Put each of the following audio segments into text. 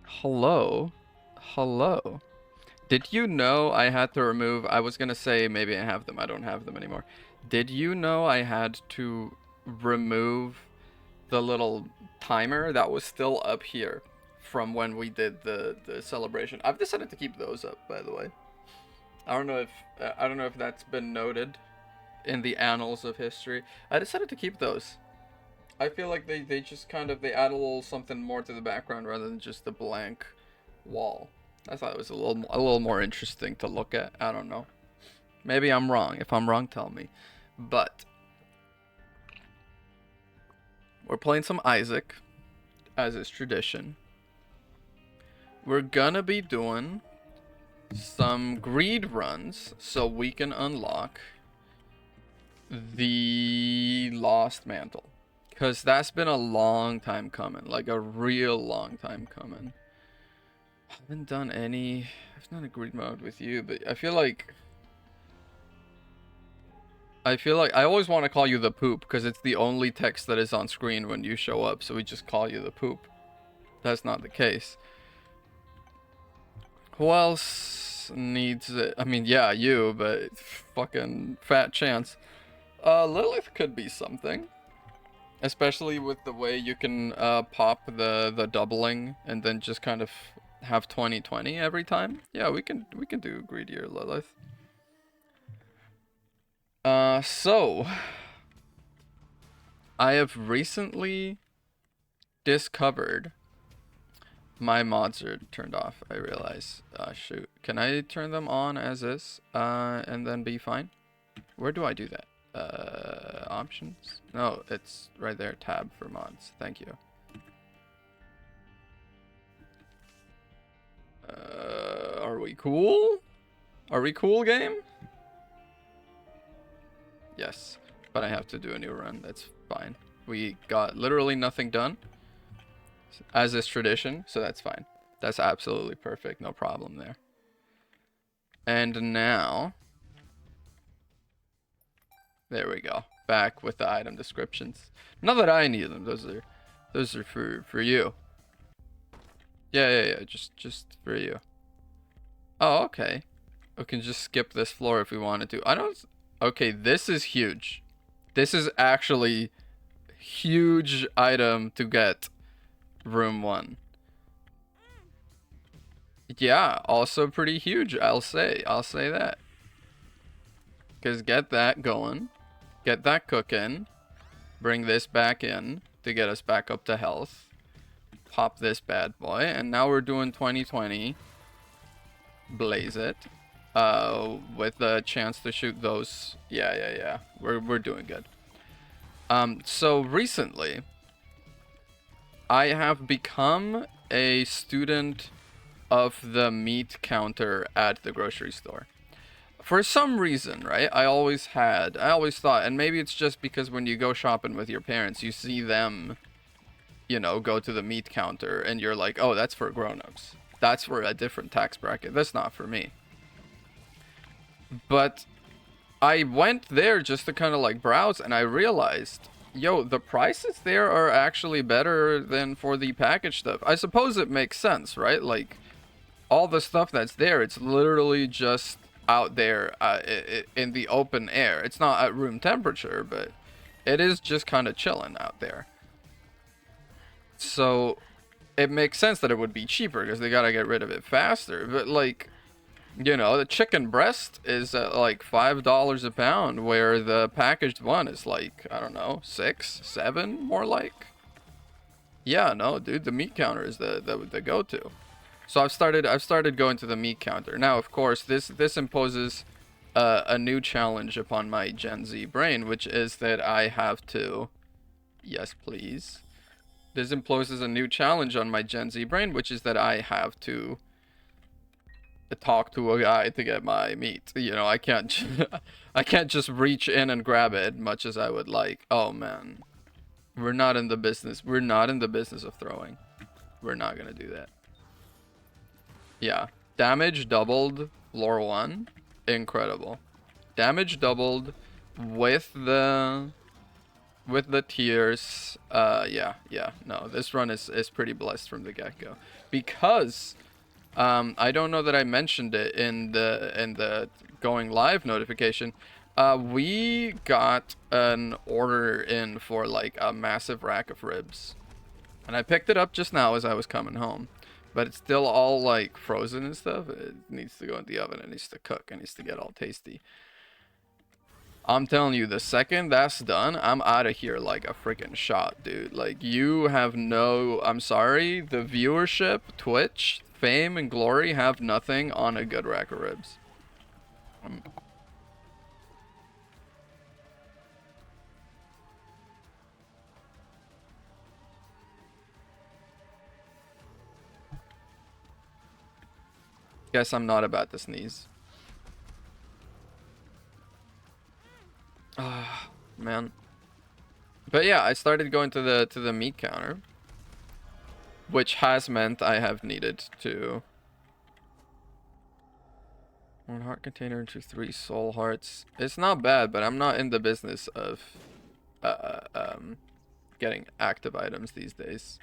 Hello? Hello? Did you know I had to remove, I was gonna say maybe I have them, I don't have them anymore. Did you know I had to remove the little timer that was still up here from when we did the celebration? I've decided to keep those up, by the way. I don't know if that's been noted in the annals of history. I decided to keep those. I feel like they just kind of they add a little something more to the background rather than just the blank wall. I thought it was a little more interesting to look at. I don't know. Maybe I'm wrong. If I'm wrong, tell me. But we're playing some Isaac, as is tradition. We're gonna be doing some greed runs so we can unlock the Lost Mantle. Because that's been a long time coming. Like a real long time coming. I haven't done any. I've done a greed mode with you, but I feel like I always want to call you the poop because it's the only text that is on screen when you show up, so we just call you the poop. That's not the case. Who else needs it? I mean, yeah, you, but fucking fat chance. Lilith could be something. Especially with the way you can pop the doubling and then just kind of have 20/20 every time. Yeah, we can do greedier Lilith. So I have recently discovered my mods are turned off, I realize. Shoot. Can I turn them on as is? And then be fine? Where do I do that? Options? No, it's right there, tab for mods. Thank you. Are we cool? Are we cool, game? Yes, but I have to do a new run. That's fine. We got literally nothing done, as is tradition, so that's fine. That's absolutely perfect. No problem there. And now, there we go. Back with the item descriptions. Not that I need them. Those are for you. Yeah. Just for you. Oh, okay. We can just skip this floor if we wanted to. I don't. Okay, this is huge. This is actually huge item to get. Room 1. Yeah, also pretty huge, I'll say. I'll say that. Because get that going. Get that cooking. Bring this back in to get us back up to health. Pop this bad boy. And now we're doing 20/20. Blaze it. With a chance to shoot those. Yeah. We're doing good. So recently, I have become a student of the meat counter at the grocery store. For some reason, right? I always thought, and maybe it's just because when you go shopping with your parents, you see them, go to the meat counter and you're like, oh, that's for grown-ups. That's for a different tax bracket. That's not for me. But I went there just to kind of like browse and I realized, yo, the prices there are actually better than for the packaged stuff. I suppose it makes sense, right? Like, all the stuff that's there, it's literally just out there in the open air. It's not at room temperature, but it is just kind of chilling out there. So it makes sense that it would be cheaper because they gotta get rid of it faster. But like, the chicken breast is at like $5 a pound, where the packaged one is like, I don't know, 6, 7, more like. Yeah, no, dude, the meat counter is the go-to. So I've started going to the meat counter. Now, of course, this imposes a new challenge upon my Gen Z brain, which is that I have to, yes, please. This imposes a new challenge on my Gen Z brain, which is that I have to talk to a guy to get my meat. I can't I can't just reach in and grab it much as I would like. Oh man. We're not in the business. We're not in the business of throwing. We're not going to do that. Yeah. Damage doubled floor 1. Incredible. Damage doubled with the with the tiers, yeah, no, this run is pretty blessed from the get-go. Because, I don't know that I mentioned it in the going live notification, we got an order in for, like, a massive rack of ribs. And I picked it up just now as I was coming home. But it's still all, like, frozen and stuff. It needs to go in the oven, it needs to cook, it needs to get all tasty. I'm telling you, the second that's done, I'm out of here like a freaking shot, dude. Like, you have no... I'm sorry, the viewership, Twitch, fame, and glory have nothing on a good rack of ribs. Guess I'm not about to sneeze. Ah, man. But yeah, I started going to the meat counter, which has meant I have needed to... 1 heart container into 3 soul hearts. It's not bad, but I'm not in the business of getting active items these days.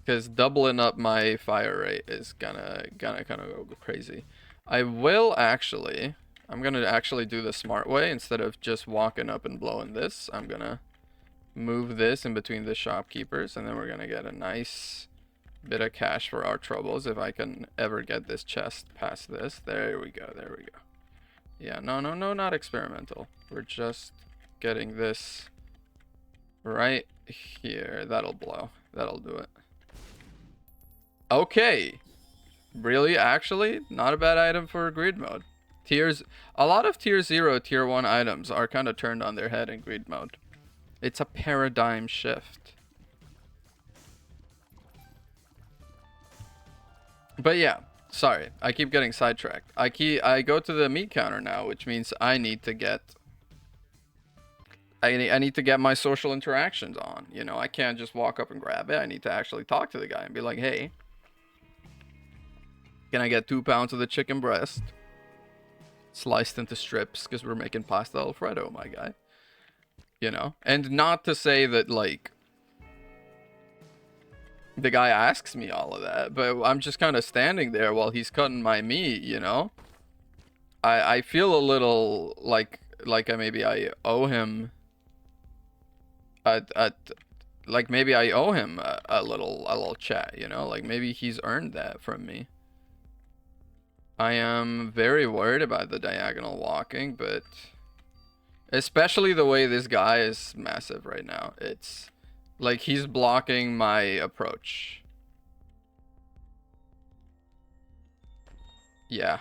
Because doubling up my fire rate is gonna kind of go crazy. I will actually... I'm gonna actually do the smart way. Instead of just walking up and blowing this, I'm gonna move this in between the shopkeepers, and then we're gonna get a nice bit of cash for our troubles if I can ever get this chest past this. There we go, there we go. Yeah, no, not experimental. We're just getting this right here. That'll blow. That'll do it. Okay. Really, actually, not a bad item for greed mode. A lot of tier 0, tier 1 items are kind of turned on their head in greed mode. It's a paradigm shift. But yeah, sorry, I keep getting sidetracked. I go to the meat counter now, which means I need to get my social interactions on. You know, I can't just walk up and grab it. I need to actually talk to the guy and be like, hey, can I get 2 pounds of the chicken breast? Sliced into strips, because we're making pasta alfredo, my guy. You know? And not to say that, like, the guy asks me all of that, but I'm just kind of standing there while he's cutting my meat, you know? I feel a little like maybe I owe him like maybe I owe him a little chat, you know? Like maybe he's earned that from me. I am very worried about the diagonal walking, but especially the way this guy is massive right now. It's like he's blocking my approach. Yeah.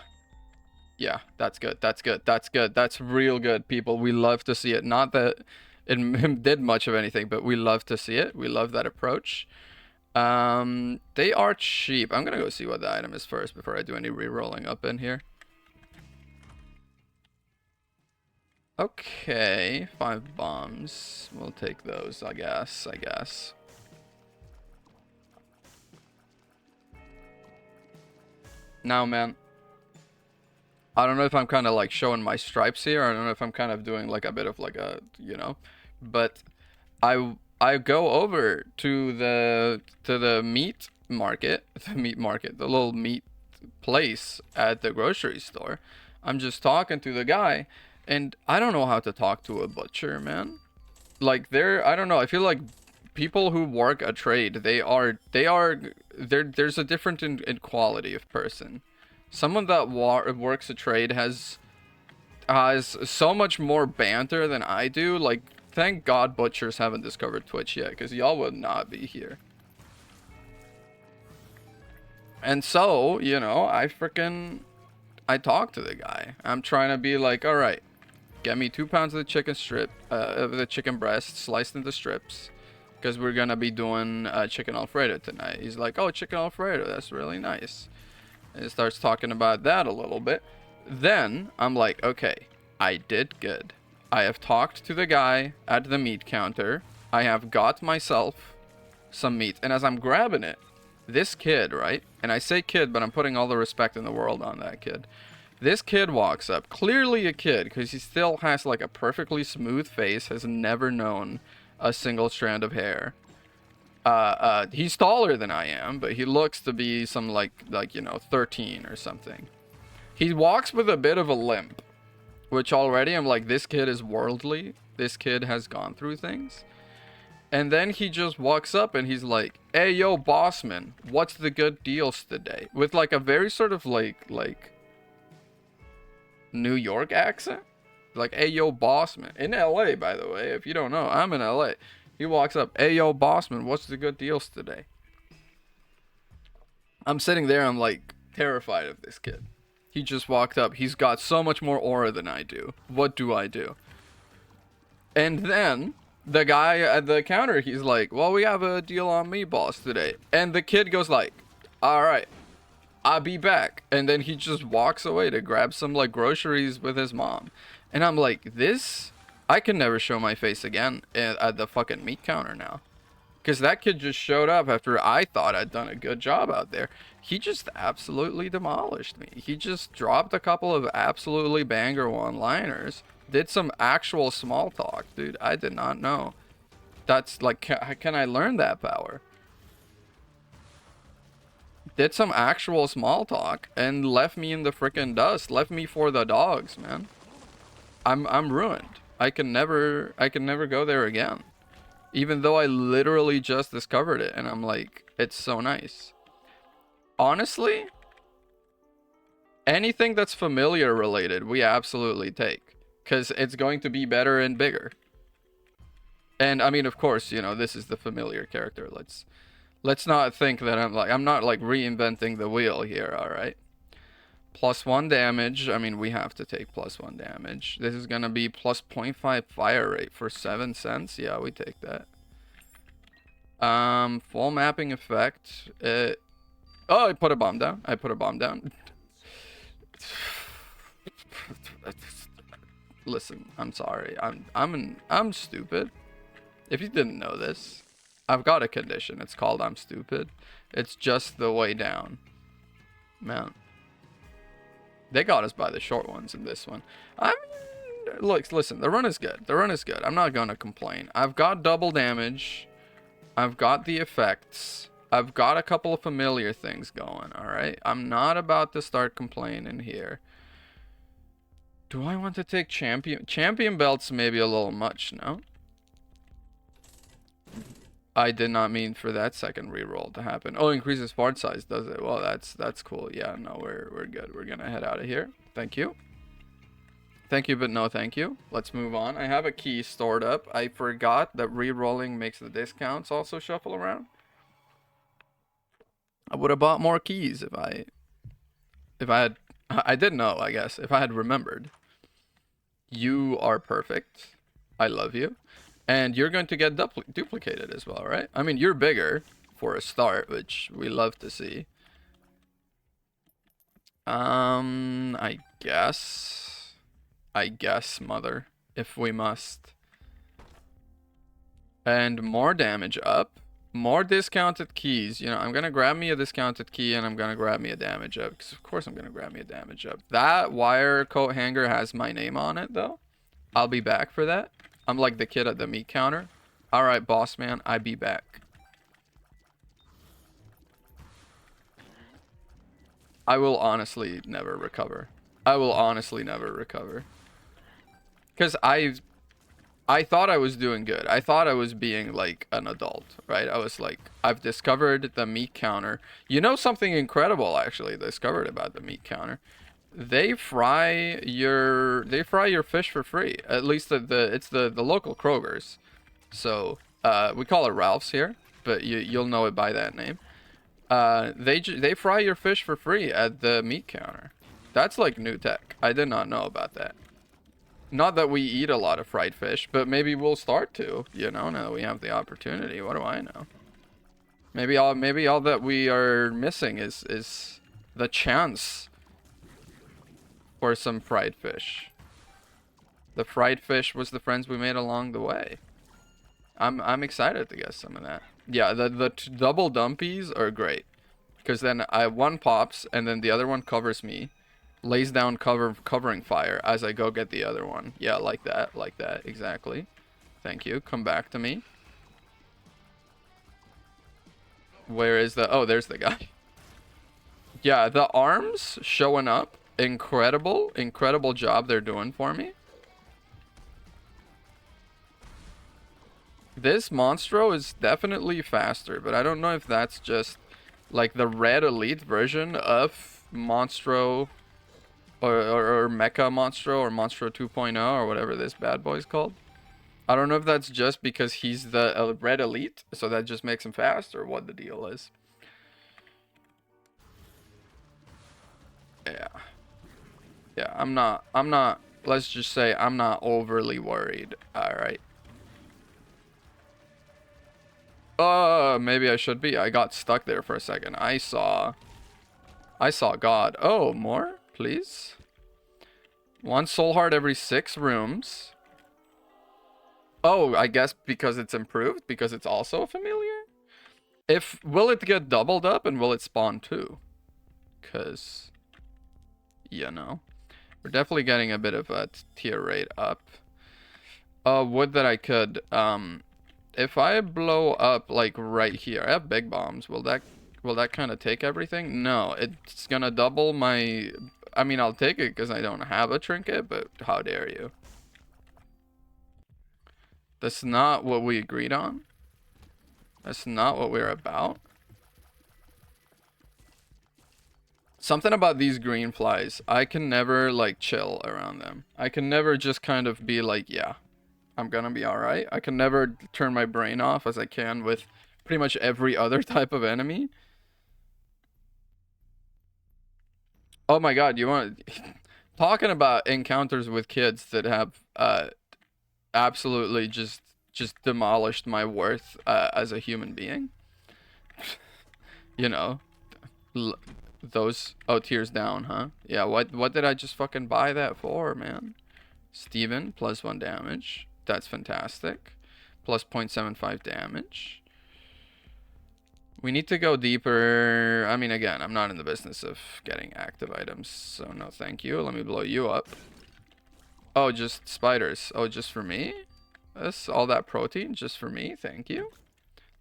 Yeah, that's good. That's good. That's good. That's real good, people. We love to see it. Not that it did much of anything, but we love to see it. We love that approach. They are cheap. I'm gonna go see what the item is first before I do any re-rolling up in here. Okay, 5 bombs. We'll take those, I guess. Now, man, I don't know if I'm kind of like showing my stripes here. I don't know if I'm kind of doing like a bit of like a, you know, but I go over to the meat market, the little meat place at the grocery store. I'm just talking to the guy, and I don't know how to talk to a butcher, man. Like I don't know. I feel like people who work a trade, there's a different in quality of person. Someone that works a trade has so much more banter than I do. Like, thank God butchers haven't discovered Twitch yet, because y'all would not be here. And so, you know, I talk to the guy. I'm trying to be like, all right, get me 2 pounds of the chicken breast sliced into strips, because we're gonna be doing chicken alfredo tonight. He's like, oh, chicken alfredo, that's really nice. And he starts talking about that a little bit. Then I'm like, okay, I did good. I have talked to the guy at the meat counter. I have got myself some meat. And as I'm grabbing it, this kid, right? And I say kid, but I'm putting all the respect in the world on that kid. This kid walks up, clearly a kid, because he still has like a perfectly smooth face, has never known a single strand of hair. He's taller than I am, but he looks to be some like you know 13 or something. He walks with a bit of a limp, which already I'm like, this kid is worldly. This kid has gone through things. And then he just walks up and he's like, "Hey yo, bossman, what's the good deals today?" With like a very sort of like New York accent. Like, "Hey yo, bossman." In LA, by the way, if you don't know, I'm in LA. He walks up, "Hey yo, bossman, what's the good deals today?" I'm sitting there, I'm like terrified of this kid. He just walked up. He's got so much more aura than I do. What do I do? And then the guy at the counter, he's like, "Well, we have a deal on meatballs today." And the kid goes like, "All right, I'll be back." And then he just walks away to grab some like groceries with his mom. And I'm like, this, I can never show my face again at the fucking meat counter now. Because that kid just showed up after I thought I'd done a good job out there. He just absolutely demolished me. He just dropped a couple of absolutely banger one-liners. Did some actual small talk, dude. I did not know. That's like, can I learn that power? Did some actual small talk and left me in the frickin' dust. Left me for the dogs, man. I'm ruined. I can never go there again. Even though I literally just discovered it and I'm like, it's so nice. Honestly, anything that's familiar related, we absolutely take. Because it's going to be better and bigger. And I mean, of course, you know, this is the familiar character. Let's not think that I'm not like reinventing the wheel here, alright? +1 damage. I mean, we have to take +1 damage. This is gonna be plus 0.5 fire rate for 7 cents. Yeah, we take that. Full mapping effect. Oh, I put a bomb down. I put a bomb down. Listen, I'm sorry. I'm stupid. If you didn't know this, I've got a condition. It's called I'm stupid. It's just the way down. Man. They got us by the short ones in this one. I mean, look, listen, the run is good. The run is good. I'm not gonna complain. I've got double damage. I've got the effects. I've got a couple of familiar things going, alright? I'm not about to start complaining here. Do I want to take champion? Champion belts maybe a little much, no? I did not mean for that second reroll to happen. Oh, increases fart size, does it? Well, that's cool. Yeah, no, we're good. We're gonna head out of here. Thank you. Thank you, but no thank you. Let's move on. I have a key stored up. I forgot that re-rolling makes the discounts also shuffle around. I would have bought more keys if I had... I didn't know, I guess. If I had remembered. You are perfect. I love you. And you're going to get duplicated as well, right? I mean, you're bigger for a start, which we love to see. I guess, mother, if we must. And more damage up. More discounted keys. You know, I'm going to grab me a discounted key and I'm going to grab me a damage up. Because of course I'm going to grab me a damage up. That wire coat hanger has my name on it, though. I'll be back for that. I'm like the kid at the meat counter. Alright, boss man, I be back. I will honestly never recover. I will honestly never recover. Because I thought I was doing good. I thought I was being like an adult, right? I was like, I've discovered the meat counter. You know something incredible actually discovered about the meat counter? They fry your fish for free. At least it's the local Kroger's. So we call it Ralph's here, but you'll know it by that name. They fry your fish for free at the meat counter. That's like new tech. I did not know about that. Not that we eat a lot of fried fish, but maybe we'll start to. You know, now that we have the opportunity. What do I know? Maybe all that we are missing is the chance for some fried fish. The fried fish was the friends we made along the way. I'm excited to get some of that. Yeah, the double dumpies are great. Because then one pops and then the other one covers me. Lays down covering fire as I go get the other one. Yeah, like that, exactly. Thank you. Come back to me. Where is the... Oh, there's the guy. Yeah, the arms showing up. Incredible. Incredible job they're doing for me. This Monstro is definitely faster, but I don't know if that's just like the red elite version of Monstro or Mecha Monstro or Monstro 2.0 or whatever this bad boy's called. I don't know if that's just because he's the red elite, so that just makes him fast, or what the deal is. Yeah. Yeah, I'm not, let's just say I'm not overly worried. Alright. Maybe I should be. I got stuck there for a second. I saw God. Oh, more? Please? One soul heart every 6 rooms. Oh, I guess because it's improved? Because it's also familiar? Will it get doubled up and will it spawn too? Because, you know. We're definitely getting a bit of a tier rate up. Would that I could, if I blow up like right here, I have big bombs. Will that kind of take everything? No, it's gonna double my... I mean, I'll take it because I don't have a trinket, but how dare you? That's not what we agreed on. That's not what we're about. Something about these green flies, I can never like chill around them. I can never just kind of be like, yeah, I'm gonna be alright. I can never turn my brain off as I can with pretty much every other type of enemy. Oh my god, you want... Talking about encounters with kids that have absolutely just demolished my worth as a human being. You know, those... Oh, tears down, huh? Yeah, what did I just fucking buy that for, man? Steven, +1 damage. That's fantastic. Plus 0.75 damage. We need to go deeper. I mean, again, I'm not in the business of getting active items, so no thank you. Let me blow you up. Oh, just spiders. Oh, just for me? That's all that protein just for me? Thank you.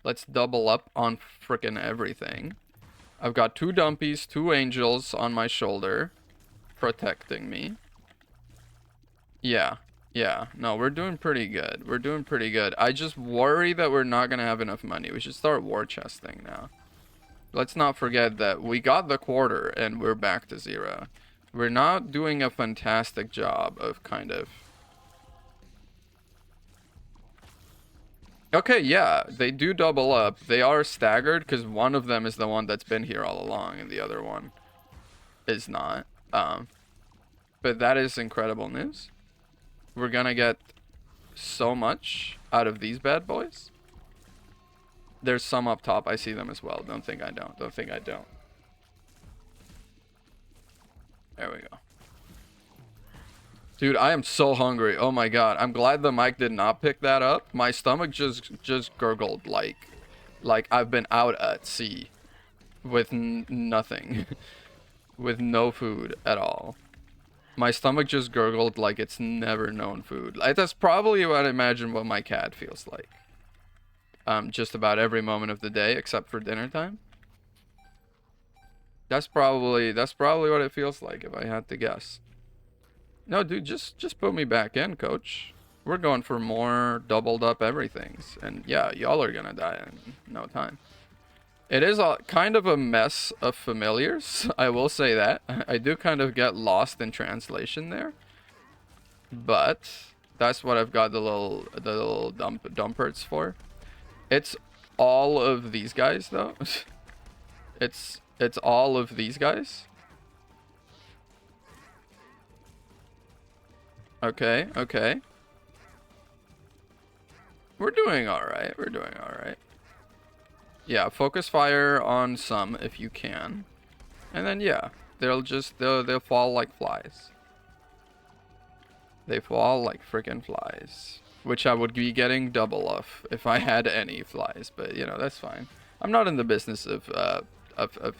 Let's double up on frickin' everything. I've got 2 dumpies, 2 angels on my shoulder protecting me. Yeah. Yeah, no, we're doing pretty good. We're doing pretty good. I just worry that we're not going to have enough money. We should start war chesting now. Let's not forget that we got the quarter and we're back to 0. We're not doing a fantastic job of kind of... Okay, yeah, they do double up. They are staggered because one of them is the one that's been here all along and the other one is not. But that is incredible news. We're gonna get so much out of these bad boys. There's some up top. I see them as well. Don't think I don't. Don't think I don't. There we go. Dude, I am so hungry. Oh my god. I'm glad the mic did not pick that up. My stomach just gurgled like I've been out at sea with nothing. With no food at all. My stomach just gurgled like it's never known food. That's probably what I imagine what my cat feels like. Just about every moment of the day except for dinner time. That's probably what it feels like if I had to guess. No, dude, just put me back in, coach. We're going for more doubled up everythings. And yeah, y'all are gonna die in no time. It is a kind of a mess of familiars, I will say that. I do kind of get lost in translation there. But that's what I've got the little dumperts for. It's all of these guys though. It's all of these guys. Okay, okay. We're doing alright. We're doing alright. Yeah, focus fire on some if you can. And then yeah, they'll fall like flies. They fall like freaking flies. Which I would be getting double of if I had any flies, but you know, that's fine. I'm not in the business of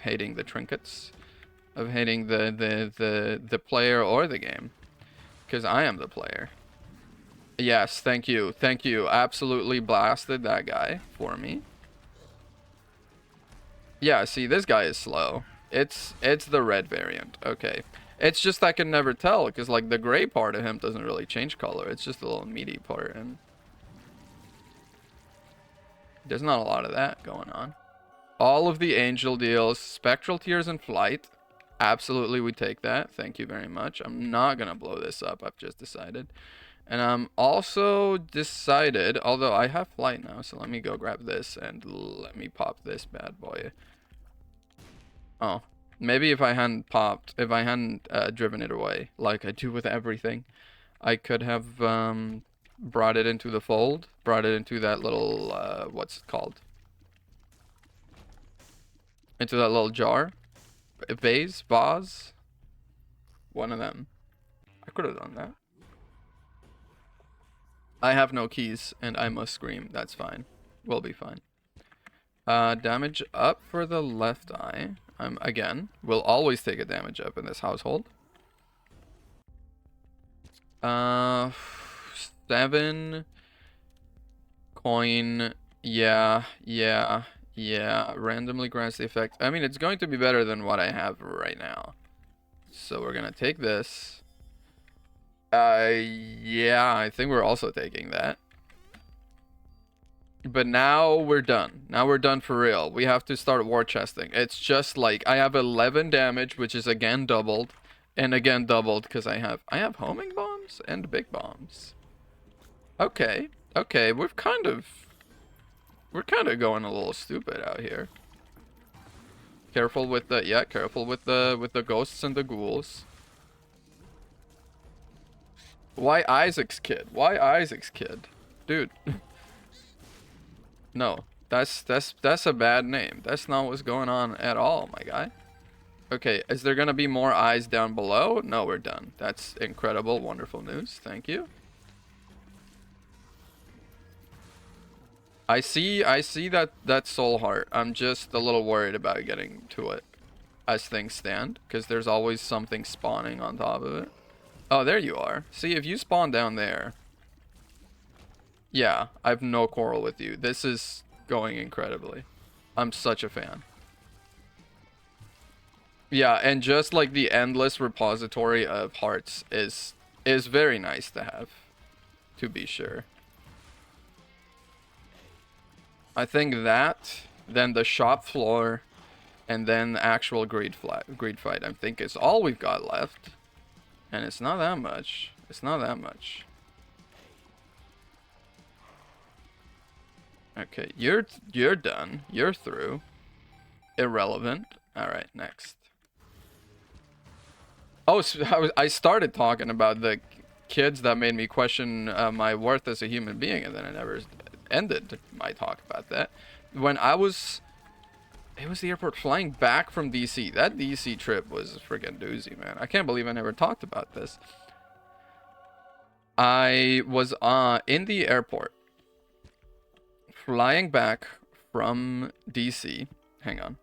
hating the trinkets. of hating the player or the game. Because I am the player. Yes, thank you. Thank you. Absolutely blasted that guy for me. Yeah, see, this guy is slow. It's the red variant. Okay. It's just I can never tell because like the gray part of him doesn't really change color. It's just the little meaty part, and there's not a lot of that going on. All of the angel deals, spectral tears and flight. Absolutely, we take that. Thank you very much. I'm not gonna blow this up. I've just decided. And I'm also decided, although I have flight now, so let me go grab this and let me pop this bad boy. Oh, maybe if I hadn't driven it away, like I do with everything, I could have brought it into the fold, brought it into that little, what's it called? Into that little jar? Vase? One of them. I could have done that. I have no keys, and I must scream. That's fine. We'll be fine. Damage up for the left eye. Again, we'll always take a damage up in this household. 7 coin. Yeah. Randomly grants the effect. I mean, it's going to be better than what I have right now. So we're gonna take this. Yeah, I think we're also taking that. But now we're done. Now we're done for real. We have to start war chesting. It's just like I have 11 damage, which is again doubled, and again doubled because I have homing bombs and big bombs. Okay, we're kind of going a little stupid out here. Careful with the careful with the ghosts and the ghouls. Why Isaac's kid? Why Isaac's kid? Dude. No, that's a bad name. That's not what's going on at all, my guy. Okay, is there gonna be more eyes down below? No, we're done. That's incredible, wonderful news. Thank you. I see that soul heart. I'm just a little worried about getting to it as things stand, because there's always something spawning on top of it. Oh, there you are. See, if you spawn down there. Yeah, I have no quarrel with you. This is going incredibly. I'm such a fan. Yeah, and just like the endless repository of hearts is very nice to have, to be sure. I think that, then the shop floor, and then the actual greed fight, I think is all we've got left. And it's not that much. It's not that much. Okay, you're done. You're through. Irrelevant. All right, next. Oh, so I started talking about the kids that made me question my worth as a human being, and then I never ended my talk about that. When it was the airport flying back from DC. That DC trip was a friggin' doozy, man. I can't believe I never talked about this. I was in the airport flying back from DC. Hang on.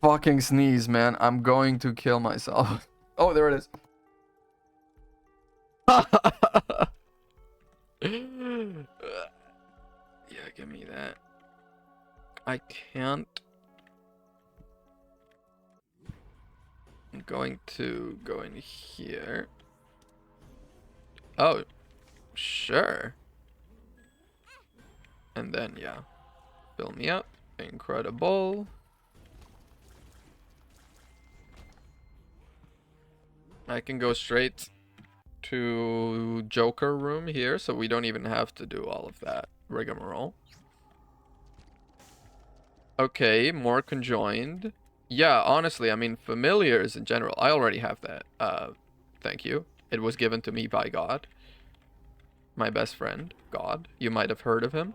Fucking sneeze, man. I'm going to kill myself. Oh, there it is. Yeah, give me that. I can't. I'm going to go in here. Oh, sure. And then, yeah. Fill me up. Incredible. I can go straight to Joker room here, so we don't even have to do all of that rigmarole. Okay, more conjoined. Yeah, honestly, I mean, familiars in general. I already have that. Thank you. It was given to me by God. My best friend, God. You might have heard of him.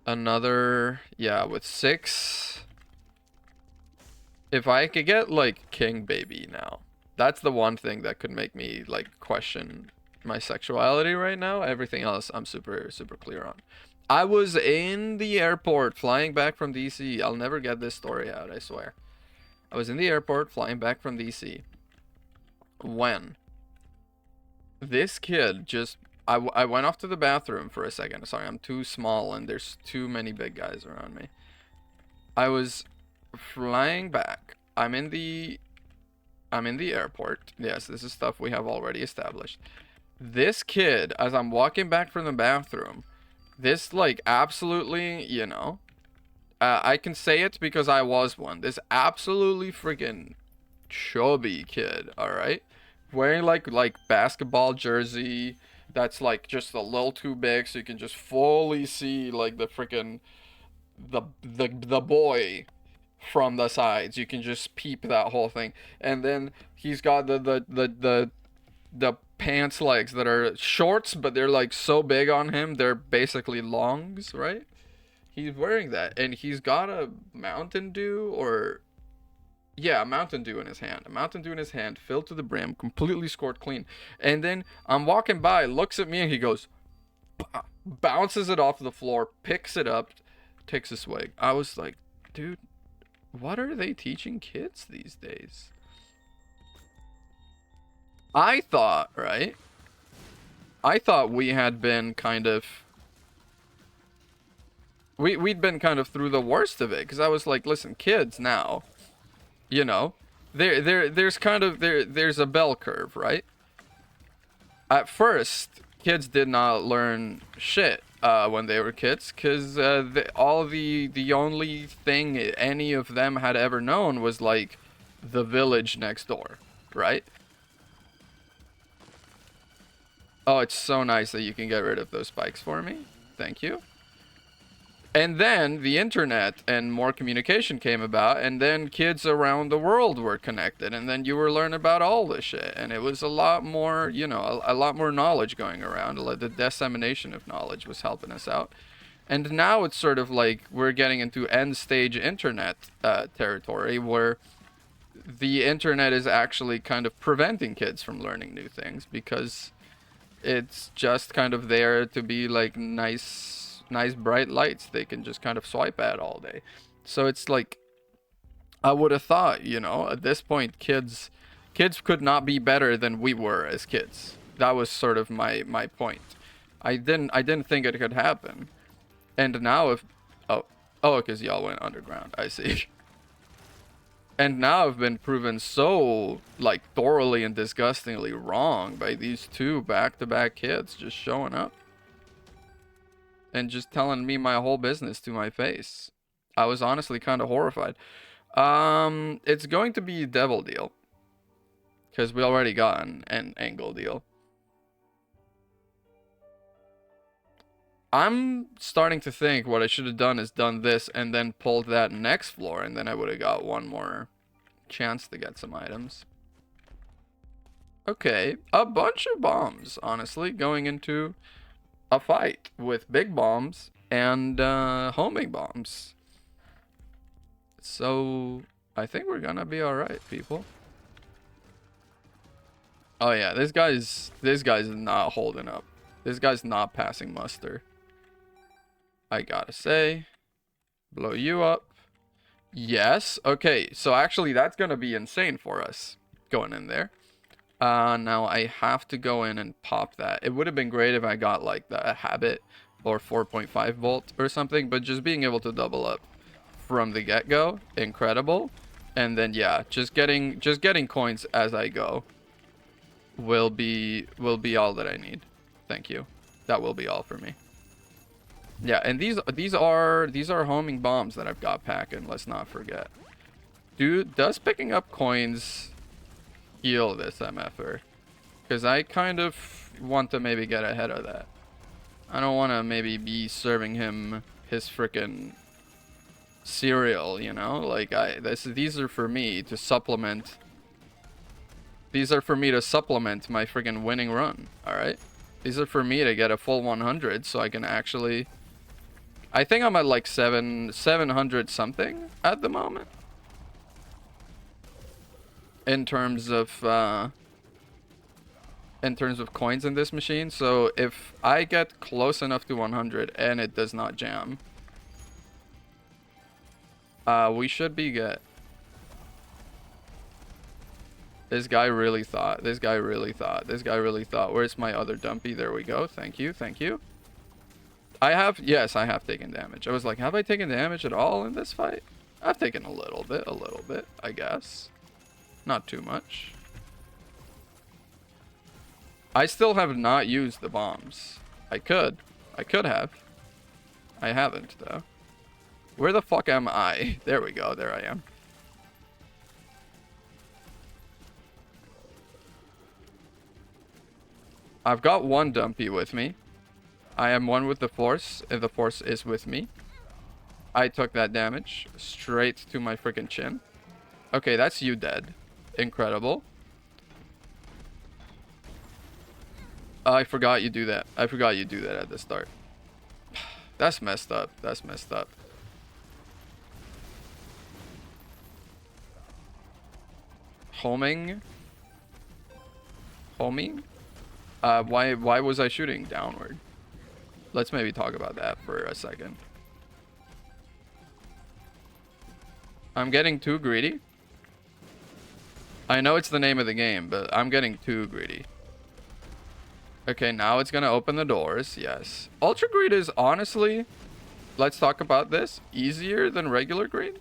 Another, yeah, with 6. If I could get, like, King Baby now. That's the one thing that could make me, like, question my sexuality right now. Everything else I'm super, super clear on. I was in the airport flying back from DC. I'll never get this story out, I swear. I was in the airport flying back from DC when this kid just I went off to the bathroom for a second. Sorry, I'm too small and there's too many big guys around me. I was flying back. I'm in the airport. Yes, this is stuff we have already established. This kid, as I'm walking back from the bathroom, this like absolutely, you know, I can say it because I was one. This absolutely freaking chubby kid, all right? Wearing like basketball jersey that's like just a little too big so you can just fully see like the freaking the boy from the sides. You can just peep that whole thing. And then he's got the pants legs that are shorts, but they're like so big on him, they're basically longs, right? He's wearing that, and he's got a Mountain Dew, or yeah, a Mountain Dew in his hand. A Mountain Dew in his hand, filled to the brim, completely scored clean. And then I'm walking by, looks at me, and he goes, bounces it off the floor, picks it up, takes a swig. I was like, dude, what are they teaching kids these days? I thought, right? I thought we had been kind of... We'd been kind of through the worst of it, because I was like, listen, kids now, you know, there's a bell curve, right? At first, kids did not learn shit when they were kids, because the only thing any of them had ever known was like the village next door, right? Oh, it's so nice that you can get rid of those spikes for me. Thank you. And then the internet and more communication came about, and then kids around the world were connected, and then you were learning about all this shit, and it was a lot more, you know, a lot more knowledge going around. The dissemination of knowledge was helping us out. And now it's sort of like we're getting into end stage internet territory, where the internet is actually kind of preventing kids from learning new things, because it's just kind of there to be like nice bright lights they can just kind of swipe at all day. So it's like, I would have thought, you know, at this point kids could not be better than we were as kids. That was sort of my point. I didn't think it could happen. And now if because y'all went underground, I see. And now I've been proven so like thoroughly and disgustingly wrong by these two back-to-back kids just showing up and just telling me my whole business to my face. I was honestly kind of horrified. It's going to be Devil Deal, because we already got an Angle Deal. I'm starting to think what I should have done is done this and then pulled that next floor, and then I would have got one more chance to get some items. Okay, a bunch of bombs, honestly, going into a fight with big bombs and homing bombs. So I think we're gonna be all right, people. Oh yeah, this guy's not holding up. This guy's not passing muster. I gotta say, blow you up. Yes. Okay, so actually that's gonna be insane for us going in there. Now I have to go in and pop that. It would have been great if I got like the habit or 4.5 volt or something, but just being able to double up from the get-go, incredible. And then yeah, just getting coins as I go will be all that I need. Thank you. That will be all for me. Yeah, and these are homing bombs that I've got packing, let's not forget. Dude, does picking up coins heal this MFer? Because I kind of want to maybe get ahead of that. I don't want to maybe be serving him his frickin' cereal, you know? Like, these are for me to supplement. These are for me to supplement my friggin' winning run, alright? These are for me to get a full 100 so I can actually... I think I'm at like 700 something at the moment. In terms of in terms of coins in this machine. So if I get close enough to 100 and it does not jam, we should be good. This guy really thought. This guy really thought. This guy really thought. Where's my other dumpy? There we go. Thank you. Thank you. Yes, I have taken damage. I was like, have I taken damage at all in this fight? I've taken a little bit, I guess. Not too much. I still have not used the bombs. I could have. I haven't, though. Where the fuck am I? There we go. There I am. I've got one dumpy with me. I am one with the force, and the force is with me. I took that damage straight to my freaking chin. Okay, that's you dead. Incredible. I forgot you do that. I forgot you do that at the start. That's messed up. That's messed up. Homing? Homing? Why was I shooting downward? Let's maybe talk about that for a second. I'm getting too greedy. I know it's the name of the game, but I'm getting too greedy. Okay, now it's gonna open the doors. Yes. Ultra greed is honestly, let's talk about this, easier than regular greed.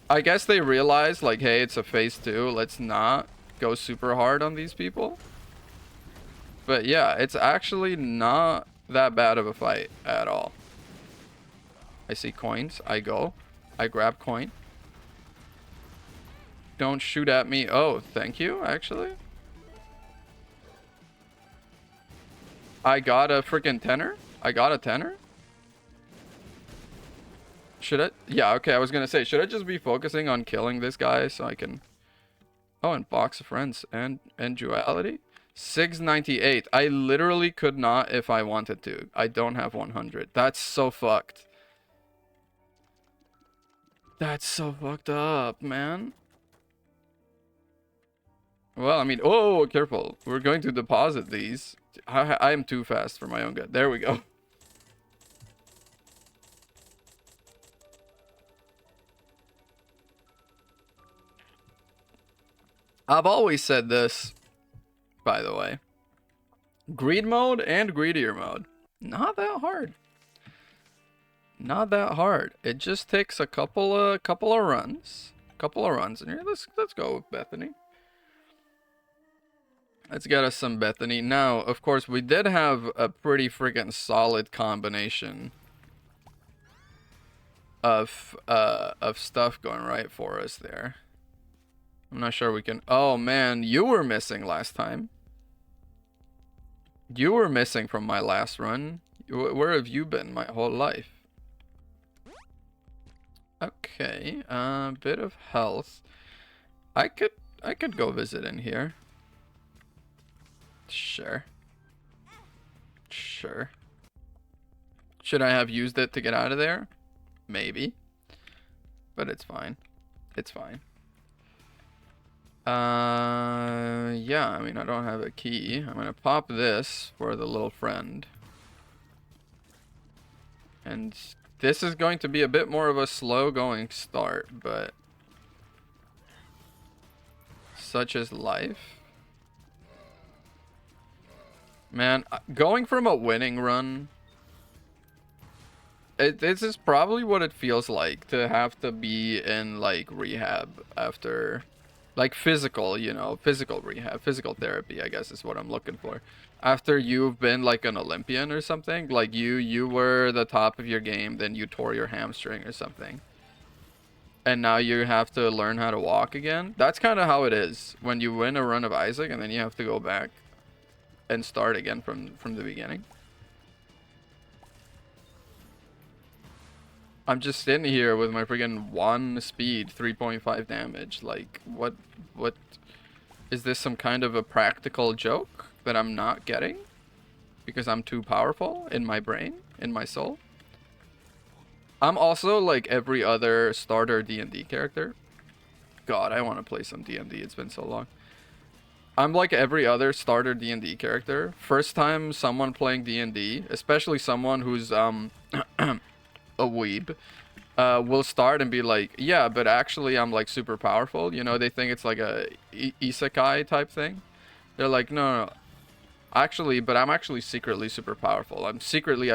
I guess they realized, like, hey, it's a phase 2. Let's not go super hard on these people. But yeah, it's actually not that bad of a fight at all. I see coins. I go. I grab coin. Don't shoot at me. Oh, thank you, actually. I got a freaking tenner. I got a tenner. Should I? Yeah, okay, I was gonna say, should I just be focusing on killing this guy so I can... Oh, and box of friends and duality. 698. I literally could not if I wanted to. I don't have 100. That's so fucked. That's so fucked up, man. Well, I mean, oh, careful. We're going to deposit these. I am too fast for my own good. There we go. I've always said this, by the way. Greed mode and greedier mode. Not that hard. Not that hard. It just takes a couple of runs. Couple of runs in here. Let's go with Bethany. Let's get us some Bethany. Now, of course, we did have a pretty freaking solid combination of stuff going right for us there. I'm not sure we can... Oh, man, you were missing last time. You were missing from my last run. Where have you been my whole life? Okay, bit of health. I could go visit in here. Sure. Sure. Should I have used it to get out of there? Maybe. But it's fine. It's fine. Yeah, I mean, I don't have a key. I'm gonna pop this for the little friend. And this is going to be a bit more of a slow going start, but such is life. Man, going from a winning run, this is probably what it feels like to have to be in, like, rehab after, like, physical, you know, physical rehab, physical therapy, I guess is what I'm looking for. After you've been, like, an Olympian or something, like, you were the top of your game, then you tore your hamstring or something. And now you have to learn how to walk again. That's kind of how it is when you win a run of Isaac and then you have to go back and start again from the beginning. I'm just sitting here with my freaking 1 speed, 3.5 damage. Like, what is this, some kind of a practical joke that I'm not getting? Because I'm too powerful in my brain, in my soul? I'm also like every other starter D&D character. God, I want to play some D&D. It's been so long. I'm like every other starter D&D character. First time someone playing D&D, especially someone who's a weeb, will start and be like, yeah, but actually I'm like super powerful. You know, they think it's like a isekai type thing. They're like, no, no, actually, but I'm actually secretly super powerful. I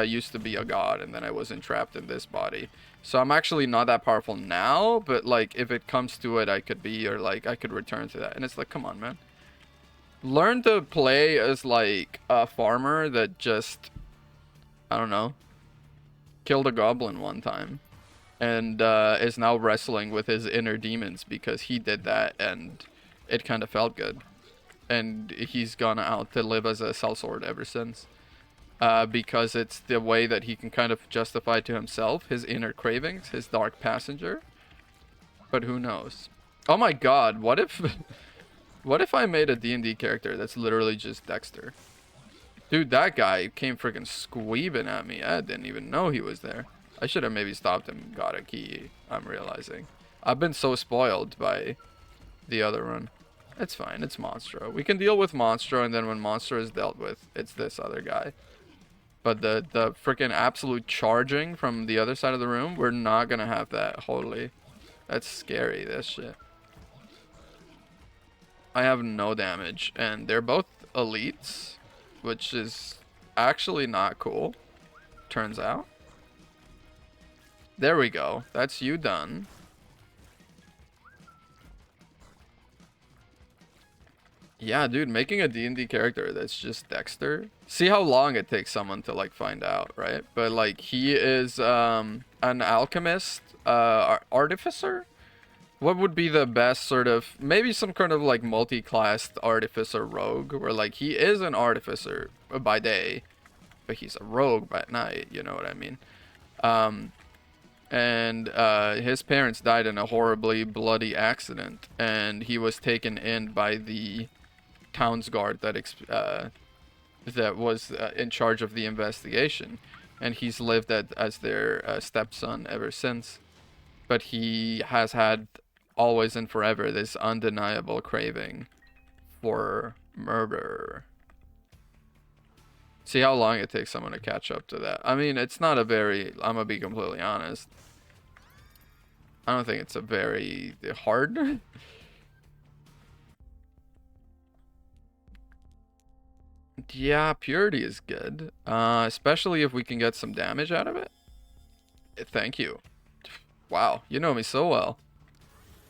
used to be a god and then I was entrapped in this body. So I'm actually not that powerful now, but like if it comes to it, I could be, or like I could return to that. And it's like, come on, man. Learn to play as like a farmer that just, I don't know, killed a goblin one time and is now wrestling with his inner demons because he did that and it kind of felt good. And he's gone out to live as a sellsword ever since. Because it's the way that he can kind of justify to himself his inner cravings, his dark passenger. But who knows? Oh my god, what if... what if I made a D&D character that's literally just Dexter? Dude, that guy came freaking squeebing at me. I didn't even know he was there. I should have maybe stopped him and got a key, I'm realizing. I've been so spoiled by the other run. It's fine, it's Monstro. We can deal with Monstro, and then when Monstro is dealt with, it's this other guy. But the freaking absolute charging from the other side of the room, we're not gonna have that. Holy. That's scary, this shit. I have no damage, and they're both elites, which is actually not cool, turns out. There we go. That's you done. Yeah, dude, making a D&D character that's just Dexter. See how long it takes someone to like find out, right? But like he is an alchemist, artificer. What would be the best sort of, maybe some kind of like multi-classed artificer rogue, where like he is an artificer by day, but he's a rogue by night, you know what I mean? And his parents died in a horribly bloody accident, and he was taken in by the town's guard that was in charge of the investigation, and he's lived as their stepson ever since. But he has had always and forever this undeniable craving for murder. See how long it takes someone to catch up to that. I mean, it's not a very, I'm gonna be completely honest, I don't think it's a very hard. Yeah, purity is good, especially if we can get some damage out of it. Thank you. Wow, you know me so well.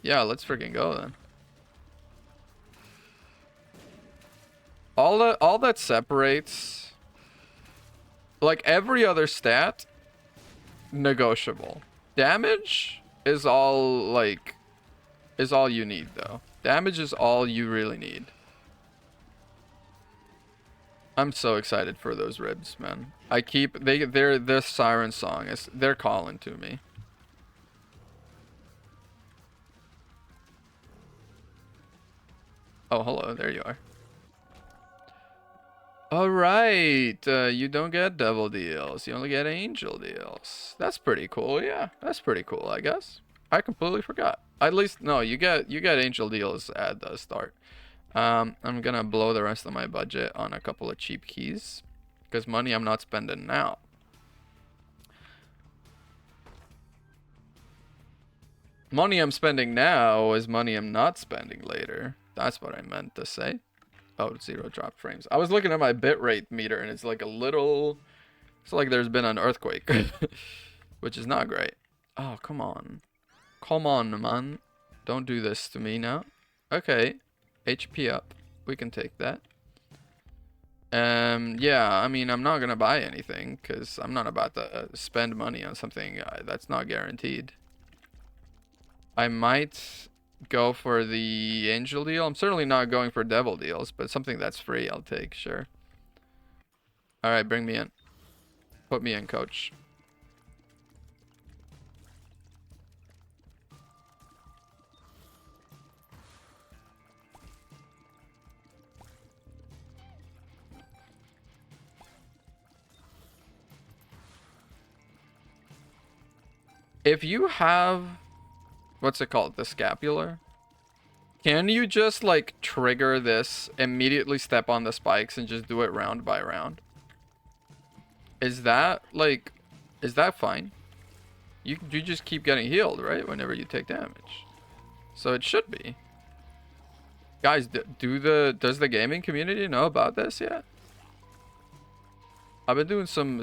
Yeah, let's freaking go then. All that separates, like every other stat, negotiable. Damage is all you need though. Damage is all you really need. I'm so excited for those ribs, man. Their siren song they're calling to me. Oh, hello, there you are. Alright, you don't get devil deals, you only get angel deals. That's pretty cool, yeah. That's pretty cool, I guess. I completely forgot. At least, no, you get angel deals at the start. I'm gonna blow the rest of my budget on a couple of cheap keys, because money I'm not spending now. Money I'm spending now is money I'm not spending later. That's what I meant to say. Oh, 0 drop frames. I was looking at my bitrate meter and it's like it's like there's been an earthquake, which is not great. Oh, come on. Come on, man. Don't do this to me now. Okay. HP up. We can take that. Yeah, I mean, I'm not gonna buy anything because I'm not about to spend money on something that's not guaranteed. I might go for the angel deal. I'm certainly not going for devil deals, but something that's free I'll take, sure. Alright, bring me in. Put me in, coach. If you have, what's it called? The scapular? Can you just like trigger this, immediately step on the spikes and just do it round by round? Is that like, is that fine? You just keep getting healed, right? Whenever you take damage. So it should be. Guys, does the gaming community know about this yet? I've been doing some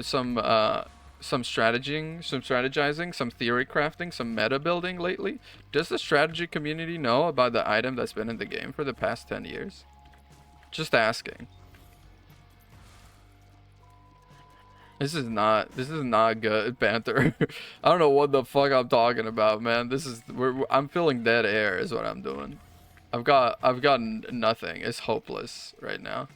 strategizing, some theory crafting, some meta building lately. Does the strategy community know about the item that's been in the game for the past 10 years? Just asking. This is not good banter. I don't know what the fuck I'm talking about, man. I'm feeling dead air is what I'm doing. I've gotten nothing. It's hopeless right now.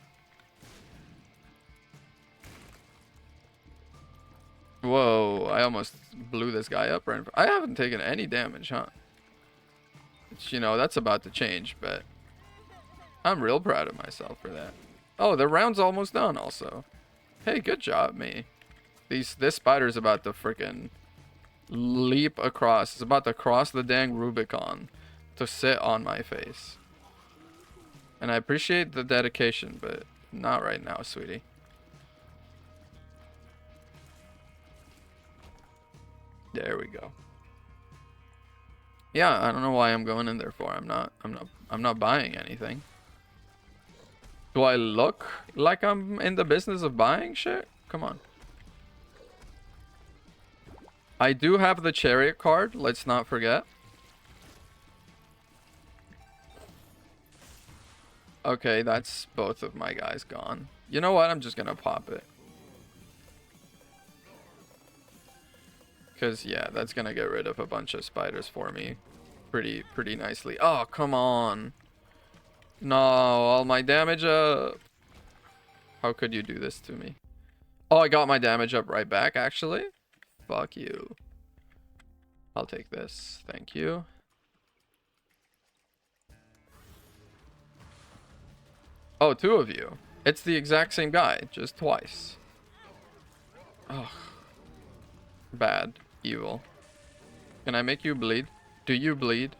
Whoa, I almost blew this guy up right in front. I haven't taken any damage, huh? It's, you know, that's about to change, but I'm real proud of myself for that. Oh, the round's almost done also. Hey, good job, me. This spider's about to freaking leap across. It's about to cross the dang Rubicon to sit on my face. And I appreciate the dedication, but not right now, sweetie. There we go. Yeah, I don't know why I'm going in there for. I'm not buying anything. Do I look like I'm in the business of buying shit? Come on. I do have the chariot card, let's not forget. Okay, that's both of my guys gone. You know what? I'm just gonna pop it. Because, yeah, that's gonna get rid of a bunch of spiders for me pretty nicely. Oh, come on. No, all my damage up. How could you do this to me? Oh, I got my damage up right back, actually. Fuck you. I'll take this. Thank you. Oh, two of you. It's the exact same guy, just twice. Oh. Bad. Evil. Can I make you bleed? Do you bleed?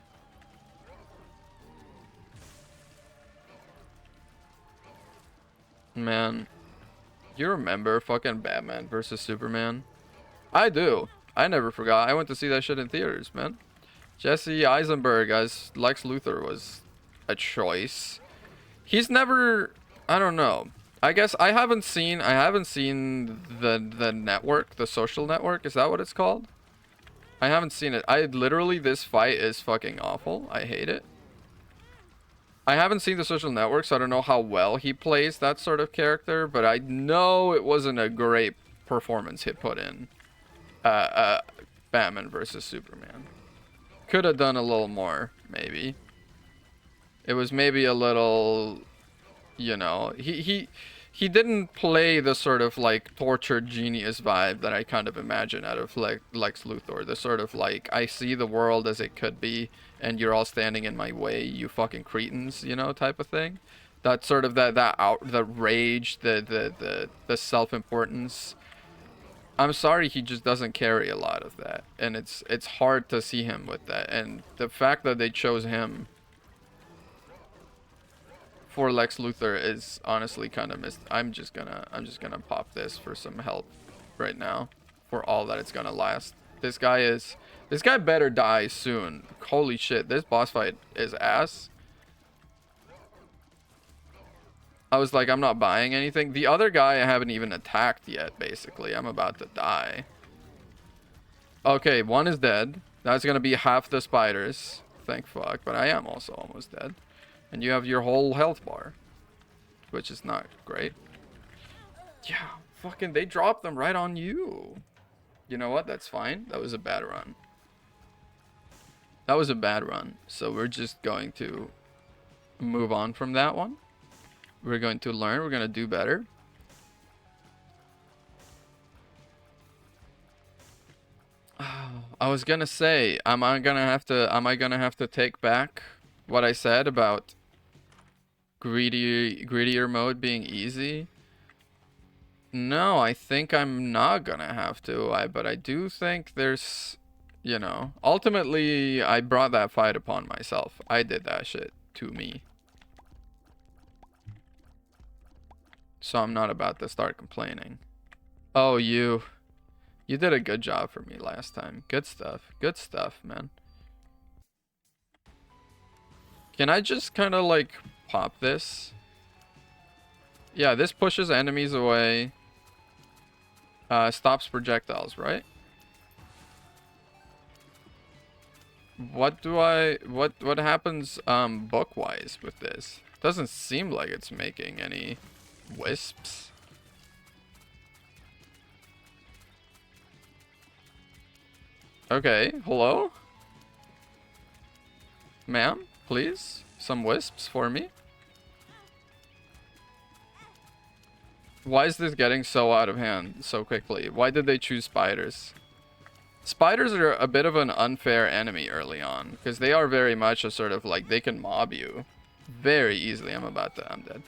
Man. You remember fucking Batman versus Superman? I do. I never forgot. I went to see that shit in theaters, man. Jesse Eisenberg as Lex Luthor was a choice. He's never, I don't know. I guess I haven't seen the network, the social network. Is that what it's called? I haven't seen it. This fight is fucking awful. I hate it. I haven't seen the social network, so I don't know how well he plays that sort of character, but I know it wasn't a great performance he put in. Batman versus Superman. Could have done a little more, maybe. It was maybe a little, you know, he didn't play the sort of like tortured genius vibe that I kind of imagine out of like Lex Luthor. The sort of like, I see the world as it could be and you're all standing in my way, you fucking cretins, you know, type of thing. That sort of the rage, the self-importance. I'm sorry, he just doesn't carry a lot of that, and it's hard to see him with that. And the fact that they chose him for Lex Luthor is honestly kind of missed. I'm just gonna pop this for some help right now, for all that it's gonna last. This guy better die soon. Holy shit, this boss fight is ass. I was like, I'm not buying anything. The other guy I haven't even attacked yet, basically. I'm about to die. Okay, one is dead. That's gonna be half the spiders. Thank fuck, but I am also almost dead. And you have your whole health bar, which is not great. Yeah, fucking, they dropped them right on you. You know what? That's fine. That was a bad run. That was a bad run. So we're just going to move on from that one. We're going to learn. We're going to do better. I was gonna say, am I gonna have to take back what I said about greedier mode being easy? No, I think I'm not gonna have to. But I do think there's, you know, ultimately I brought that fight upon myself. I did that shit. to me. So I'm not about to start complaining. Oh, you did a good job for me last time. Good stuff. Good stuff, man. Can I just kind of like pop this? Yeah, this pushes enemies away. Stops projectiles, right? What happens book-wise with this? Doesn't seem like it's making any wisps. Okay, hello? Ma'am, please? Some wisps for me? Why is this getting so out of hand so quickly? Why did they choose spiders? Spiders are a bit of an unfair enemy early on, because they are very much a sort of like, they can mob you very easily. I'm dead.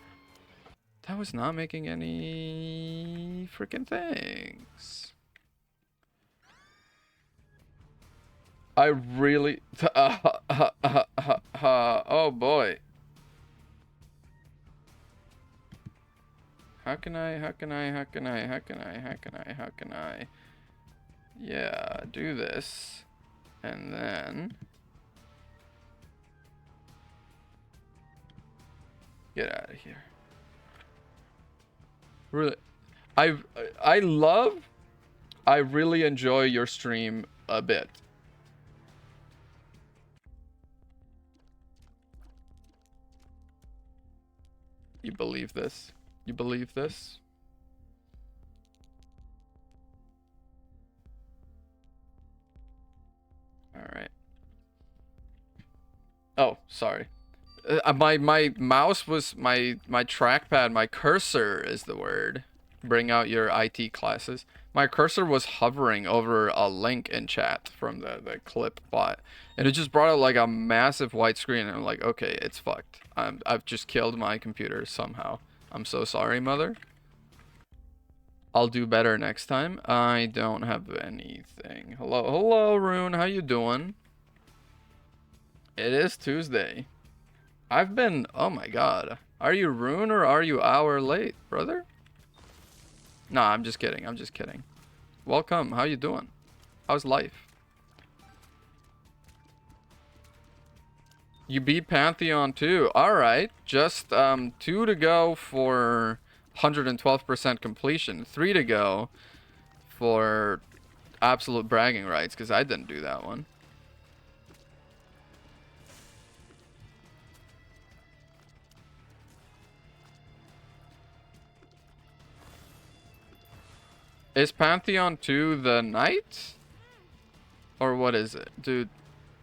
That was not making any freaking things. I really... oh boy. How can I? Yeah, do this. And then... get out of here. Really... I really enjoy your stream a bit. You believe this? You believe this? Alright. Oh, sorry. My mouse was... my trackpad, my cursor is the word. Bring out your IT classes. My cursor was hovering over a link in chat from the clip bot. And it just brought out like a massive white screen. And I'm like, okay, it's fucked. I've just killed my computer somehow. I'm so sorry, mother. I'll do better next time. I don't have anything. Hello, Rune. How you doing? It is Tuesday. I've been... oh my god. Are you Rune or are you hour late, brother? Nah, I'm just kidding. I'm just kidding. Welcome. How you doing? How's life? You beat Pantheon too. Alright. Just 2 to go for 112% completion. 3 to go for absolute bragging rights, because I didn't do that one. Is Pantheon 2 the knight? Or what is it? Dude,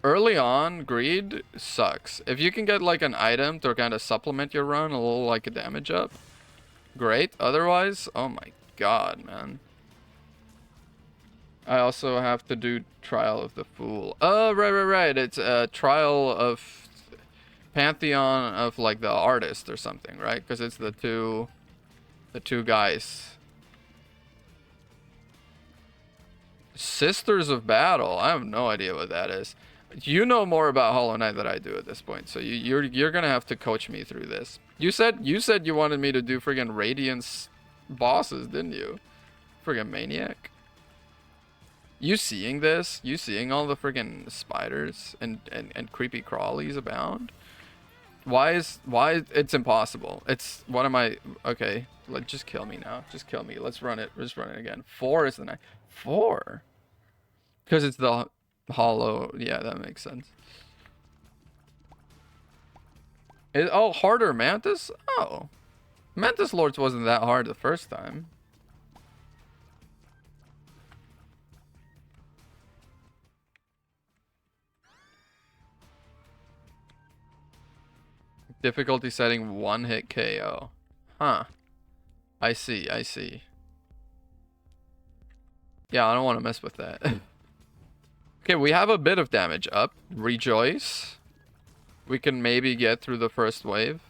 early on, greed sucks. If you can get like an item to kind of supplement your run, a little like a damage up, great. Otherwise, oh my god, man. I also have to do Trial of the Fool. Oh, right. It's a Trial of Pantheon of like the artist or something, right? Because it's the two guys. Sisters of Battle. I have no idea what that is. You know more about Hollow Knight than I do at this point, so you're gonna have to coach me through this. You said you wanted me to do friggin' Radiance bosses, didn't you? Friggin' maniac. You seeing this? You seeing all the friggin' spiders and creepy crawlies abound? Why it's impossible? It's what am I? Okay, just kill me now. Just kill me. Let's run it. Let's run it again. 4 is the night. 4? Because it's the hollow. Yeah, that makes sense. Oh, harder Mantis? Oh. Mantis Lords wasn't that hard the first time. Difficulty setting 1-hit KO. Huh. I see. Yeah, I don't want to mess with that. Okay, we have a bit of damage up. Rejoice. We can maybe get through the first wave.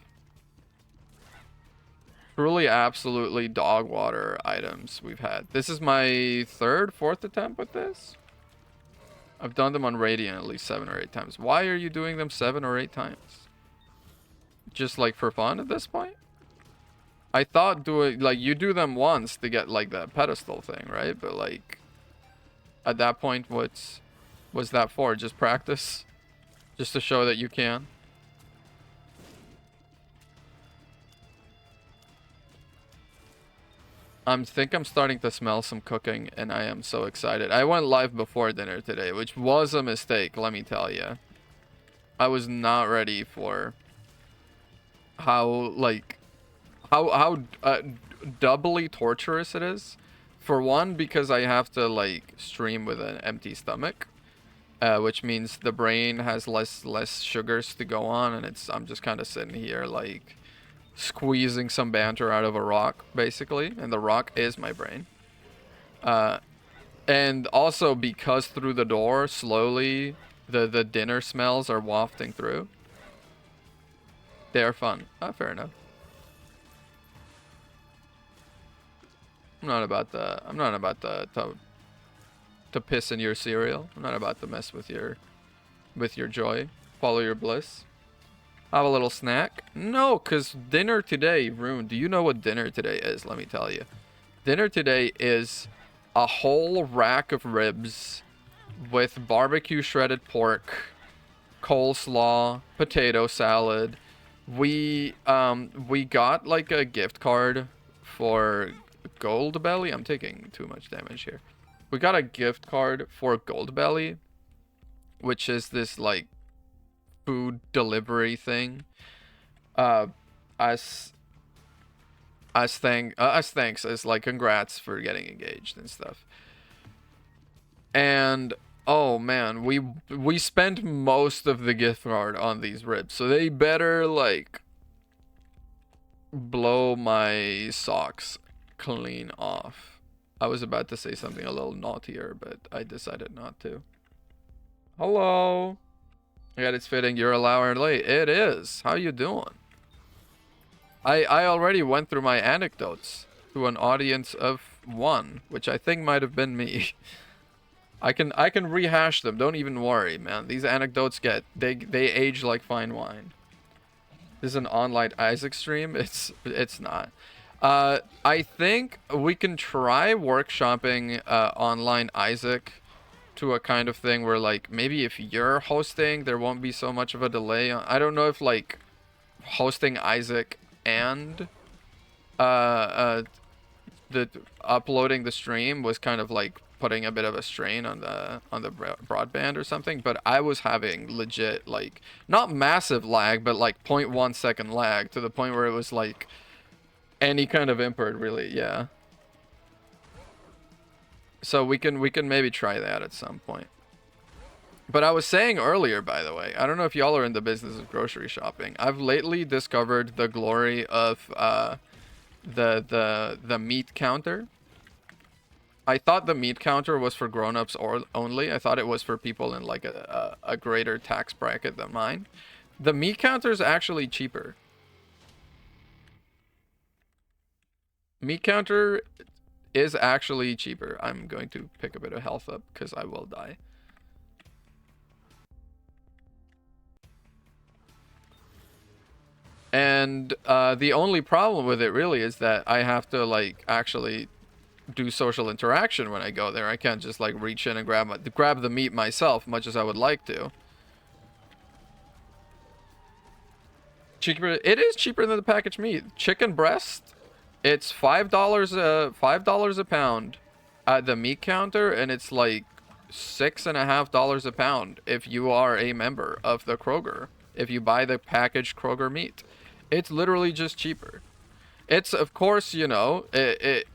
Truly, absolutely dog water items we've had. This is my 3rd, 4th attempt with this. I've done them on Radiant at least 7 or 8 times. Why are you doing them 7 or 8 times? Just like for fun at this point? I thought doing, like, you do them once to get like that pedestal thing, right? But like, at that point, was that for? Just practice? Just to show that you can? Think I'm starting to smell some cooking, and I am so excited. I went live before dinner today, which was a mistake, let me tell you. I was not ready for how, like, how doubly torturous it is. For one, because I have to, like, stream with an empty stomach, which means the brain has less sugars to go on, and I'm just kind of sitting here, like, squeezing some banter out of a rock, basically, and the rock is my brain. And also because through the door, slowly, the dinner smells are wafting through. They are fun. Fair enough. I'm not about to piss in your cereal. I'm not about to mess with your joy. Follow your bliss. Have a little snack? No, because dinner today, Rune, do you know what dinner today is? Let me tell you. Dinner today is a whole rack of ribs with barbecue shredded pork, coleslaw, potato salad. We got like a gift card for Gold Belly. I'm taking too much damage here. We got a gift card for Gold Belly, which is this like food delivery thing. As thanks, as like congrats for getting engaged and stuff. And oh man, we spent most of the gift card on these ribs, so they better like blow my socks clean off. I was about to say something a little naughtier, but I decided not to. Hello. Yeah, it's fitting you're an hour late. It is. How you doing? I already went through my anecdotes to an audience of one, which I think might have been me. I can rehash them. Don't even worry, man. These anecdotes they age like fine wine. This is an online Isaac stream. It's not. I think we can try workshopping online Isaac to a kind of thing where like maybe if you're hosting there won't be so much of a delay. I don't know if like hosting Isaac and the uploading the stream was kind of like putting a bit of a strain on the broadband or something, but I was having legit like not massive lag but like 0.1 second lag to the point where it was like any kind of import really. Yeah. So we can maybe try that at some point. But I was saying earlier, by the way, I don't know if y'all are in the business of grocery shopping. I've lately discovered the glory of the meat counter. I thought the meat counter was for grown-ups or only. I thought it was for people in like a greater tax bracket than mine. The meat counter is actually cheaper. Meat counter is actually cheaper. I'm going to pick a bit of health up because I will die. And the only problem with it really is that I have to like actually do social interaction when I go there. I can't just like reach in and grab the meat myself, much as I would like to. Cheaper. It is cheaper than the packaged meat. Chicken breast. It's $5 a pound at the meat counter, and it's like $6.50 a pound if you are a member of the Kroger. If you buy the packaged Kroger meat, it's literally just cheaper. It's of course, you know, it's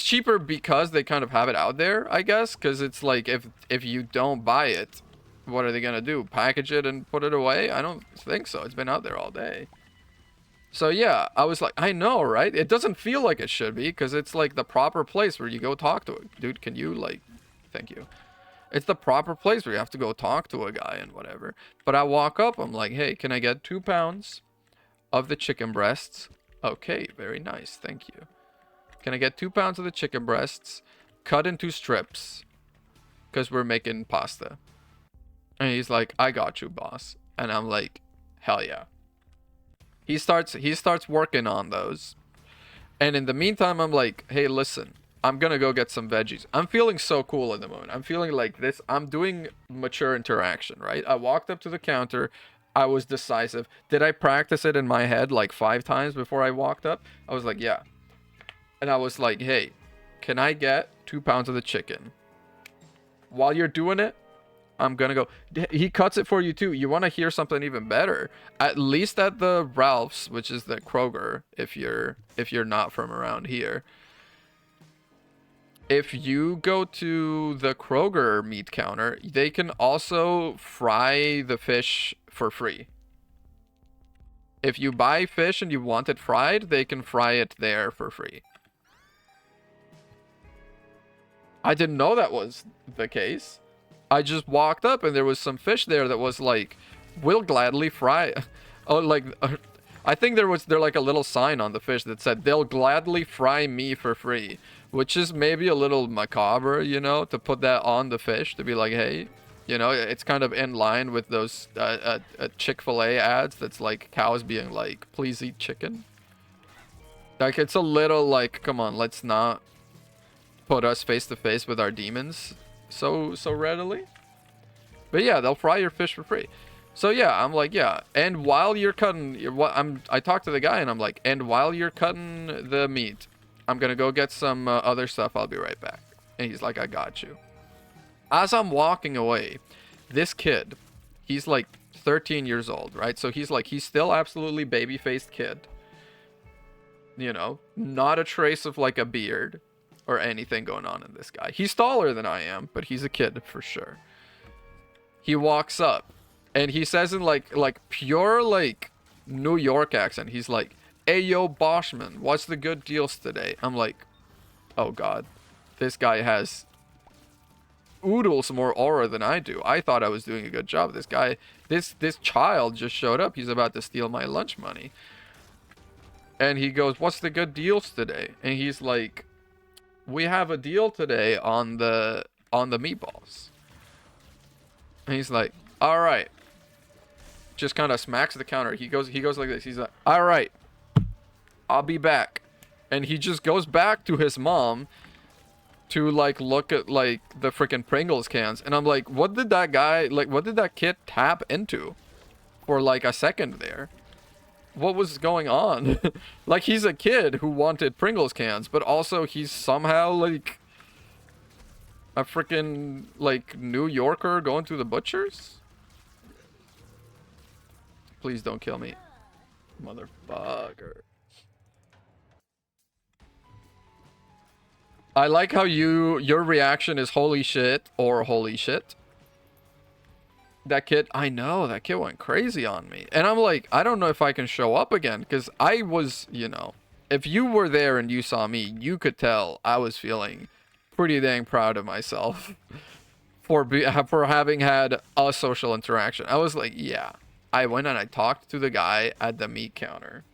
cheaper because they kind of have it out there, I guess, because it's like if you don't buy it, what are they gonna do? Package it and put it away? I don't think so. It's been out there all day. So yeah, I was like, I know, right? It doesn't feel like it should be because it's like the proper place where you go talk to it. Dude, can you like, thank you. It's the proper place where you have to go talk to a guy and whatever. But I walk up, I'm like, hey, can I get 2 pounds of the chicken breasts? Okay, very nice, thank you. Can I get 2 pounds of the chicken breasts cut into strips? Because we're making pasta. And he's like, I got you, boss. And I'm like, hell yeah. He starts working on those. And in the meantime, I'm like, hey, listen, I'm gonna go get some veggies. I'm feeling so cool at the moment. I'm feeling like this. I'm doing mature interaction, right? I walked up to the counter. I was decisive. Did I practice it in my head like 5 times before I walked up? I was like, yeah. And I was like, hey, can I get 2 pounds of the chicken? While you're doing it, I'm gonna go. He cuts it for you too. You want to hear something even better? At least at the Ralph's, which is the Kroger, if you're not from around here. If you go to the Kroger meat counter, they can also fry the fish for free. If you buy fish and you want it fried, they can fry it there for free. I didn't know that was the case. I just walked up and there was some fish there that was like, we'll gladly fry. Oh, like, I think there like a little sign on the fish that said, they'll gladly fry me for free. Which is maybe a little macabre, you know, to put that on the fish, to be like, hey, you know, it's kind of in line with those Chick-fil-A ads that's like cows being like, please eat chicken. Like, it's a little like, come on, let's not put us face to face with our demons so readily. But yeah, they'll fry your fish for free. So yeah, I'm like, yeah. And while you're cutting, I talked to the guy and I'm like, and while you're cutting the meat, I'm gonna go get some other stuff. I'll be right back. And he's like, I got you. As I'm walking away, this kid, he's like 13 years old, right? So he's still absolutely baby-faced kid. You know, not a trace of like a beard or anything going on in this guy. He's taller than I am, but he's a kid for sure. He walks up and he says in like pure like New York accent, he's like, hey yo Boschman, what's the good deals today? I'm like, oh god, this guy has oodles more aura than I do. I thought I was doing a good job. This guy, this child just showed up. He's about to steal my lunch money. And he goes, what's the good deals today? And he's like, we have a deal today on the meatballs. And he's like, all right. Just kind of smacks the counter. He goes like this. He's like, all right, I'll be back. And he just goes back to his mom to like look at like the freaking Pringles cans. And I'm like, what did that kid tap into for like a second there? What was going on? Like, he's a kid who wanted Pringles cans, but also he's somehow like a freaking like New Yorker going to the butchers. Please don't kill me, motherfucker. I like how your reaction is holy shit or holy shit. That kid, I know, that kid went crazy on me. And I'm like, I don't know if I can show up again. Because I was, you know, if you were there and you saw me, you could tell I was feeling pretty dang proud of myself for having had a social interaction. I was like, yeah. I went and I talked to the guy at the meat counter.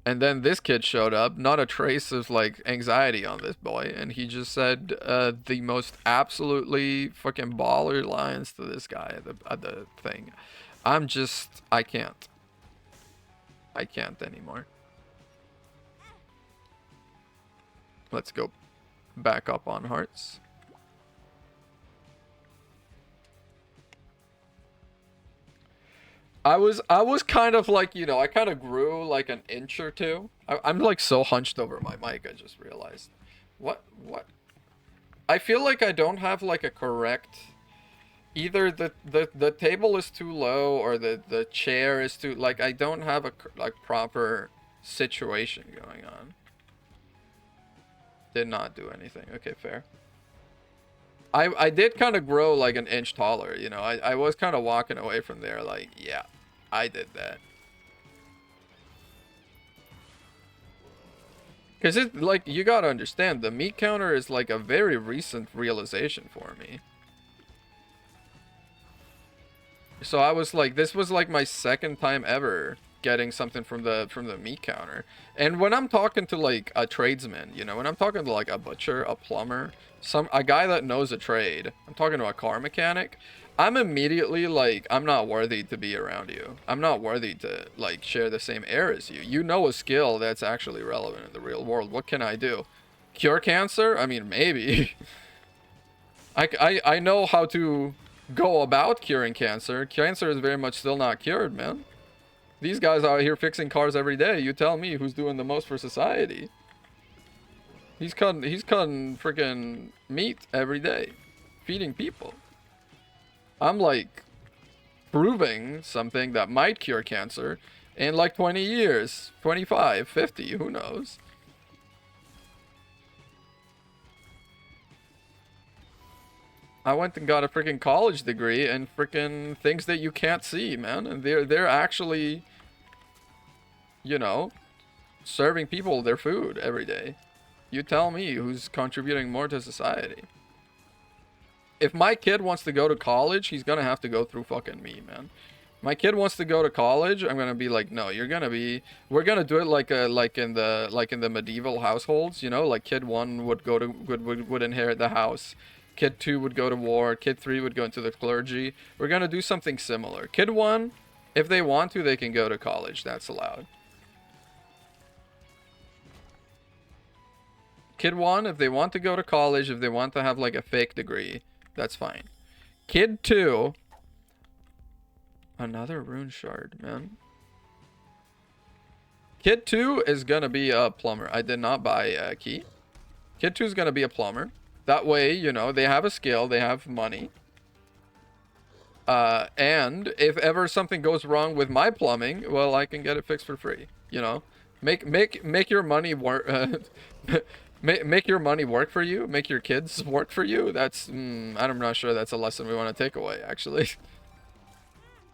And then this kid showed up, not a trace of like anxiety on this boy, and he just said the most absolutely fucking baller lines to this guy at the thing. I can't anymore. Let's go back up on hearts. I was kind of like, you know, I kind of grew like an inch or two. I'm like so hunched over my mic, I just realized. What? I feel like I don't have like a correct... Either the table is too low or the chair is too... Like, I don't have a like proper situation going on. Did not do anything. Okay, fair. I did kind of grow like an inch taller, you know. I was kind of walking away from there like, yeah, I did that. Because it, like, you gotta understand, the meat counter is like a very recent realization for me. So I was like, this was like my second time ever getting something from the meat counter. And when I'm talking to like a tradesman, you know, when I'm talking to like a butcher, a plumber, a guy that knows a trade, I'm talking to a car mechanic, I'm immediately like, I'm not worthy to be around you. I'm not worthy to like share the same air as you. You know a skill that's actually relevant in the real world. What can I do? Cure cancer? I mean, maybe. I know how to go about curing cancer. Cancer is very much still not cured, man. These guys out here fixing cars every day. You tell me who's doing the most for society. He's cutting freaking meat every day, feeding people. I'm like proving something that might cure cancer in like 20 years, 25, 50, who knows? I went and got a freaking college degree and freaking things that you can't see, man. And they're actually, you know, serving people their food every day. You tell me who's contributing more to society. If my kid wants to go to college, he's gonna have to go through fucking me, man. My kid wants to go to college, I'm gonna be like, no, we're gonna do it like in the medieval households, you know, like kid 1 would inherit the house. Kid 2 would go to war. Kid 3 would go into the clergy. We're gonna do something similar. Kid 1, if they want to, they can go to college. That's allowed. Kid 1, if they want to go to college, if they want to have like a fake degree, that's fine. Kid 2, another rune shard, man. Kid 2 is gonna be a plumber. I did not buy a key. Kid 2 is gonna be a plumber. That way, you know, they have a skill, they have money. And if ever something goes wrong with my plumbing, well, I can get it fixed for free. You know, make your money work. Make your money work for you. Make your kids work for you. That's I'm not sure that's a lesson we want to take away, actually.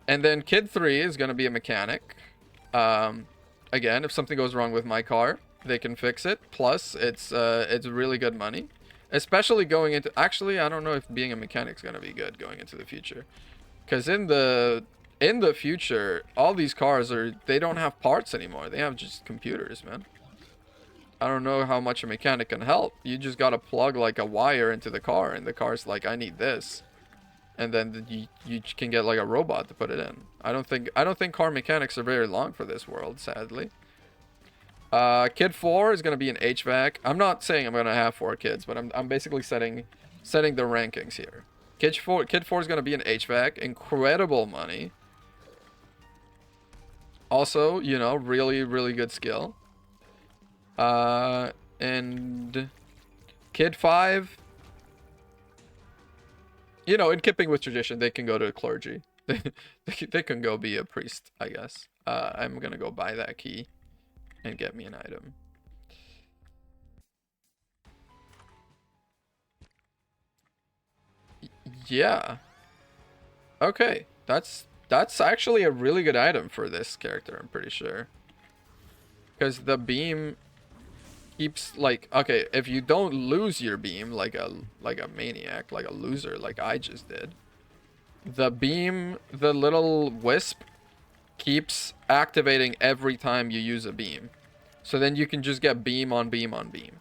And then kid 3 is gonna be a mechanic. Again, if something goes wrong with my car, they can fix it. Plus, it's really good money. Especially going into... Actually, I don't know if being a mechanic's gonna be good going into the future. Because in the future, all these cars they don't have parts anymore. They have just computers, man. I don't know how much a mechanic can help. You just gotta plug like a wire into the car, and the car's like, I need this. And then you can get like a robot to put it in. I don't think car mechanics are very long for this world, sadly. Kid 4 is gonna be an HVAC. I'm not saying I'm gonna have 4 kids, but I'm basically setting the rankings here. Kid 4 is gonna be an HVAC. Incredible money. Also, you know, really, really good skill. And Kid 5, you know, in keeping with tradition, they can go to clergy. They can go be a priest, I guess. I'm gonna go buy that key and get me an item. Yeah. Okay, that's actually a really good item for this character, I'm pretty sure. Because the beam keeps like, okay, if you don't lose your beam like a maniac, like a loser like I just did, the beam, the little wisp keeps activating every time you use a beam. So then you can just get beam on beam on beam.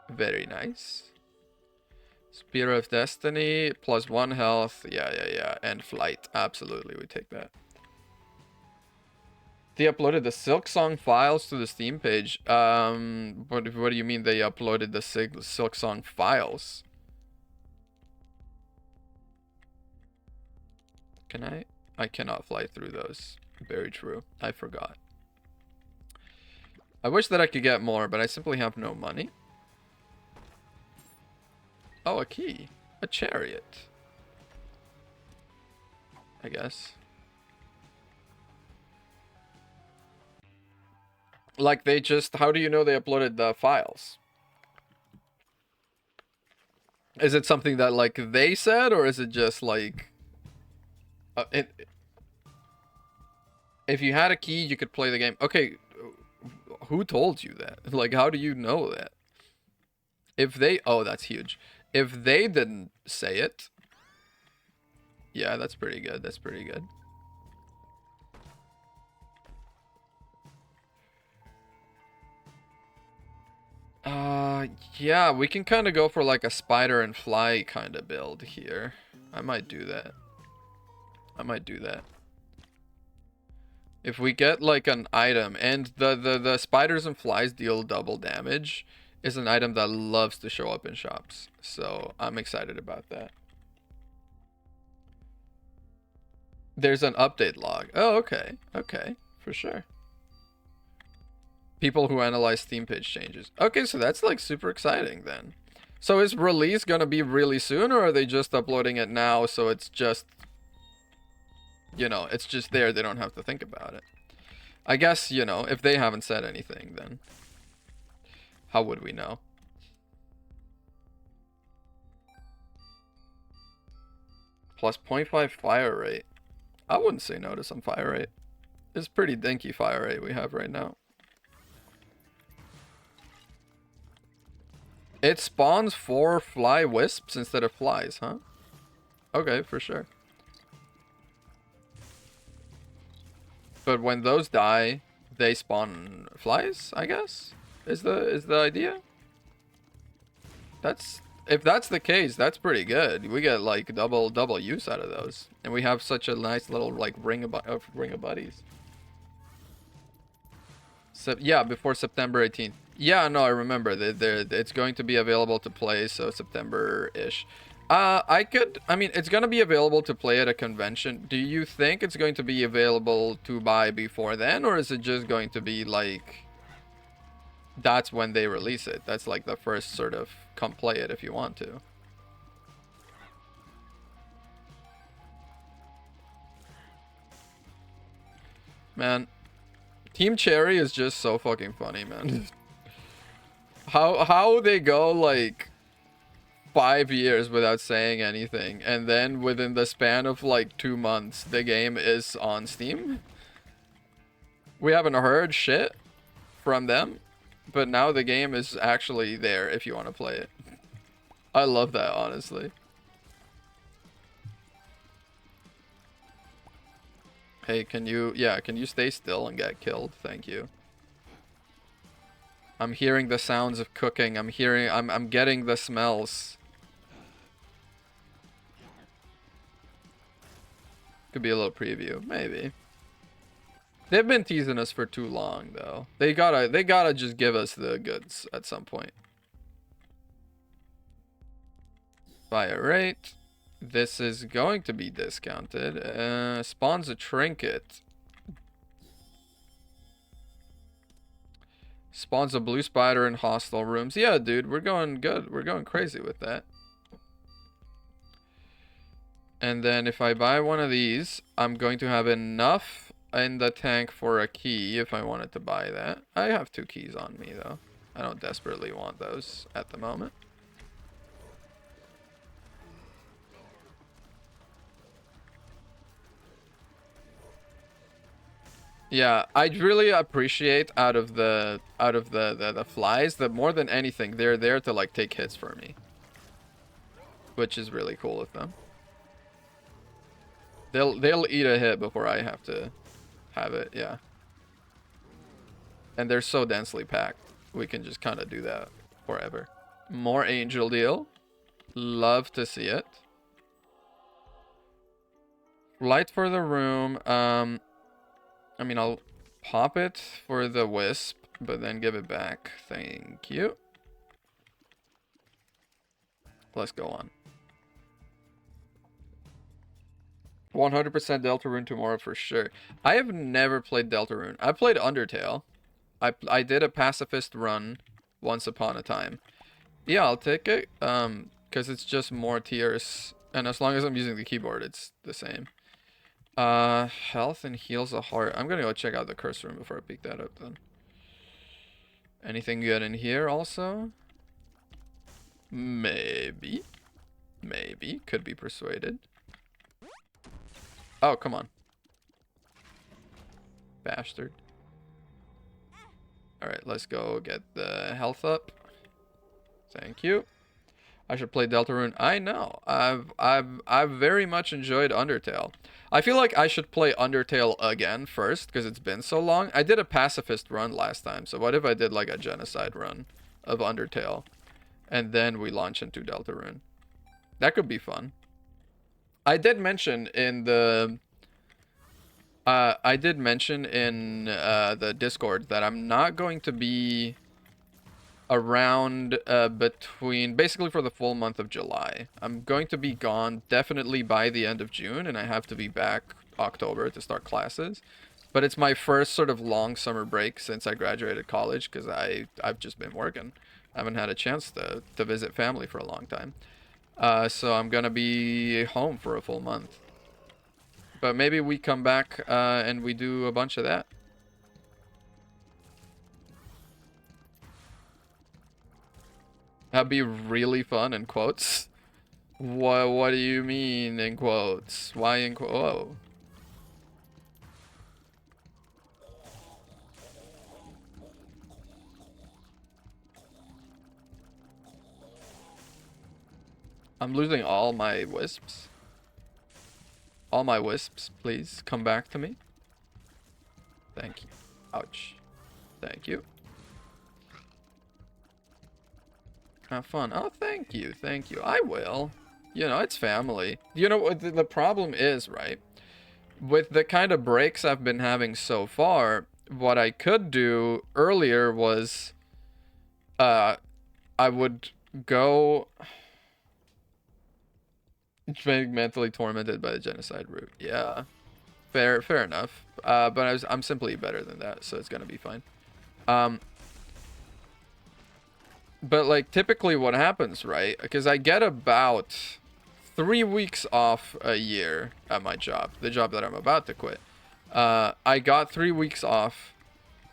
Very nice. Spear of Destiny, +1 health. Yeah. And flight. Absolutely, we take that. They uploaded the Silksong files to the Steam page. What do you mean they uploaded the Silksong files? Can I? I cannot fly through those. Very true. I forgot. I wish that I could get more, but I simply have no money. Oh, a key. A chariot. I guess. Like they just... How do you know they uploaded the files? Is it something that like they said, or is it just like... if you had a key, you could play the game. Okay, who told you that? Like, how do you know that? If they... Oh, that's huge. If they didn't say it, Yeah, that's pretty good. That's pretty good. Yeah, we can kind of go for like a spider and fly kind of build here. I might do that. I might do that. If we get like an item, and the spiders and flies deal double damage, is an item that loves to show up in shops. So I'm excited about that. There's an update log. Oh, okay. Okay, for sure. People who analyze Steam page changes. Okay, so that's like super exciting then. So is release gonna be really soon, or are they just uploading it now so it's just, you know, it's just there, they don't have to think about it? I guess, you know, if they haven't said anything, then how would we know? Plus 0.5 fire rate. I wouldn't say no to some fire rate. It's pretty dinky fire rate we have right now. It spawns 4 fly wisps instead of flies, huh? Okay, for sure. But when those die, they spawn flies, I guess? Is the idea? That's, if that's the case, that's pretty good. We get like double use out of those. And we have such a nice little like ring of buddies. So yeah, before September 18th. Yeah, no, I remember. It's going to be available to play, so September-ish. I mean, it's going to be available to play at a convention. Do you think it's going to be available to buy before then, or is it just going to be like, that's when they release it? That's like the first sort of, come play it if you want to. Man, Team Cherry is just so fucking funny, man. How they go like 5 years without saying anything, and then within the span of like 2 months the game is on Steam. We haven't heard shit from them, but now the game is actually there if you want to play it. I love that, honestly. Hey, can you stay still and get killed? Thank you. I'm hearing the sounds of cooking. I'm getting the smells. Could be a little preview, maybe. They've been teasing us for too long, though. They gotta just give us the goods at some point. Fire rate. This is going to be discounted. Spawns a trinket. Spawns a blue spider in hostile rooms. Yeah, dude, we're going good. We're going crazy with that. And then if I buy one of these, I'm going to have enough in the tank for a key if I wanted to buy that. I have 2 keys on me, though. I don't desperately want those at the moment. Yeah, I really appreciate out of the flies that more than anything, they're there to like take hits for me, which is really cool with them. They'll eat a hit before I have to have it, yeah. And they're so densely packed. We can just kind of do that forever. More angel deal. Love to see it. Light for the room. I mean, I'll pop it for the wisp, but then give it back. Thank you. Let's go on. 100% Deltarune tomorrow for sure. I have never played Deltarune. I played Undertale. I did a pacifist run once upon a time. Yeah, I'll take it. Because it's just more tiers. And as long as I'm using the keyboard, it's the same. Health and heals a heart. I'm gonna go check out the curse room before I pick that up then. Anything good in here also? Maybe. Maybe. Could be persuaded. Oh, come on. Bastard. Alright, let's go get the health up. Thank you. I should play Deltarune. I know. I've very much enjoyed Undertale. I feel like I should play Undertale again first because it's been so long. I did a pacifist run last time, so what if I did like a genocide run of Undertale and then we launch into Deltarune? That could be fun. I did mention in the the Discord that I'm not going to be around between basically for the full month of July. I'm going to be gone definitely by the end of June, and I have to be back October to start classes. But it's my first sort of long summer break since I graduated college because I've just been working. I haven't had a chance to visit family for a long time. So I'm gonna be home for a full month. But maybe we come back and we do a bunch of that. That'd be really fun in quotes. What do you mean in quotes? Why in quotes? Whoa. I'm losing all my wisps. All my wisps, please come back to me. Thank you. Ouch. Thank you. Have fun. Oh, thank you. Thank you. I will. You know, it's family. You know what the problem is, right? With the kind of breaks I've been having so far, what I could do earlier was I would go being mentally tormented by the genocide route. Yeah. Fair enough. But I'm simply better than that, so it's gonna be fine. But like typically what happens, right? Because I get about 3 weeks off a year at my job, the job that I'm about to quit. I got 3 weeks off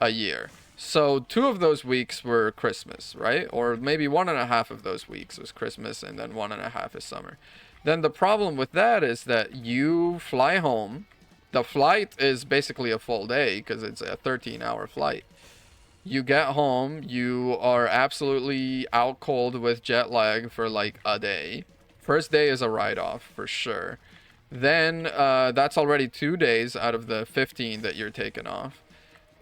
a year. So 2 of those weeks were Christmas, right? Or maybe 1.5 of those weeks was Christmas and then 1.5 is summer. Then the problem with that is that you fly home. The flight is basically a full day because it's a 13-hour flight. You get home, you are absolutely out cold with jet lag for like a day. First day is a write-off for sure. Then that's already 2 days out of the 15 that you're taking off.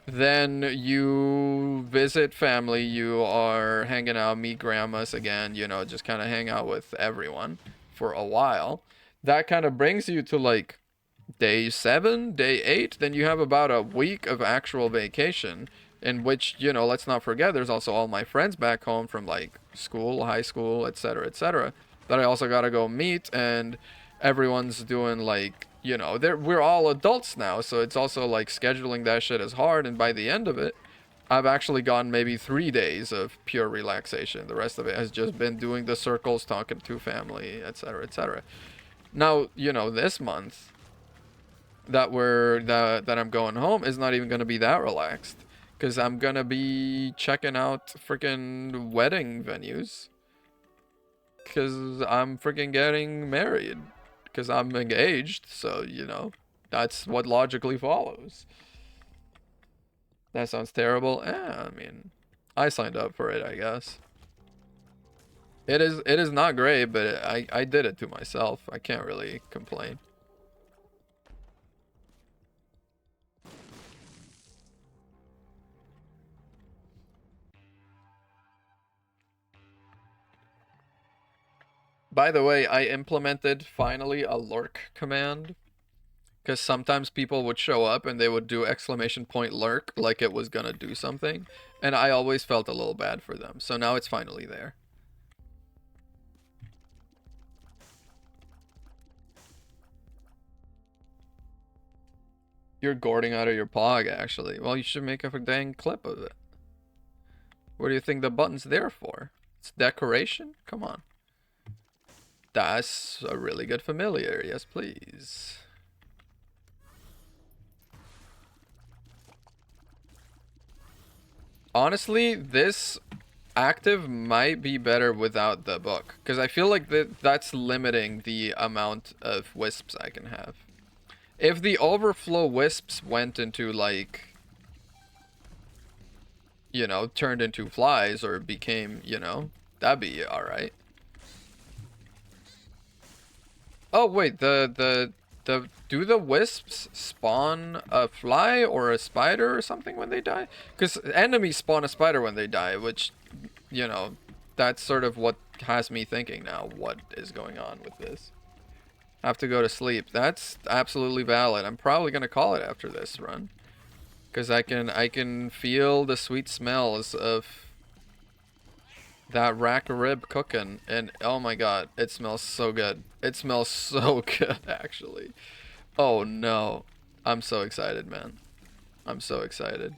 Then you visit family, you are hanging out, meet grandmas again, you know, just kind of hang out with everyone for a while. That kind of brings you to like day 7, day 8. Then you have about a week of actual vacation in which, you know, let's not forget there's also all my friends back home from like school, high school, etc., that I also gotta go meet, and everyone's doing like, you know, we're all adults now, so it's also like scheduling that shit is hard, and by the end of it, I've actually gotten maybe 3 days of pure relaxation. The rest of it has just been doing the circles, talking to family, etc. Now, you know, this month that I'm going home is not even gonna be that relaxed. Because I'm gonna be checking out freaking wedding venues. Because I'm freaking getting married. Because I'm engaged, so, you know, that's what logically follows. That sounds terrible. I mean, I signed up for it, I guess. It is not great, but I did it to myself. I can't really complain. By the way, I implemented finally a lurk command. Because sometimes people would show up and they would do exclamation point lurk like it was gonna do something. And I always felt a little bad for them. So now it's finally there. You're gourding out of your pog, actually. Well, you should make a dang clip of it. What do you think the button's there for? It's decoration? Come on. That's a really good familiar. Yes, please. Honestly, this active might be better without the book. Because I feel like that's limiting the amount of wisps I can have. If the overflow wisps went into, like, you know, turned into flies or became, you know, that'd be alright. Oh wait, the do the wisps spawn a fly or a spider or something when they die? Because enemies spawn a spider when they die, which, you know, that's sort of what has me thinking now. What is going on with this? Have to go to sleep. That's absolutely valid. I'm probably gonna call it after this run, because I can feel the sweet smells of that rack of rib cooking, and oh my god, it smells so good. It smells so good, actually. Oh no. I'm so excited, man. I'm so excited.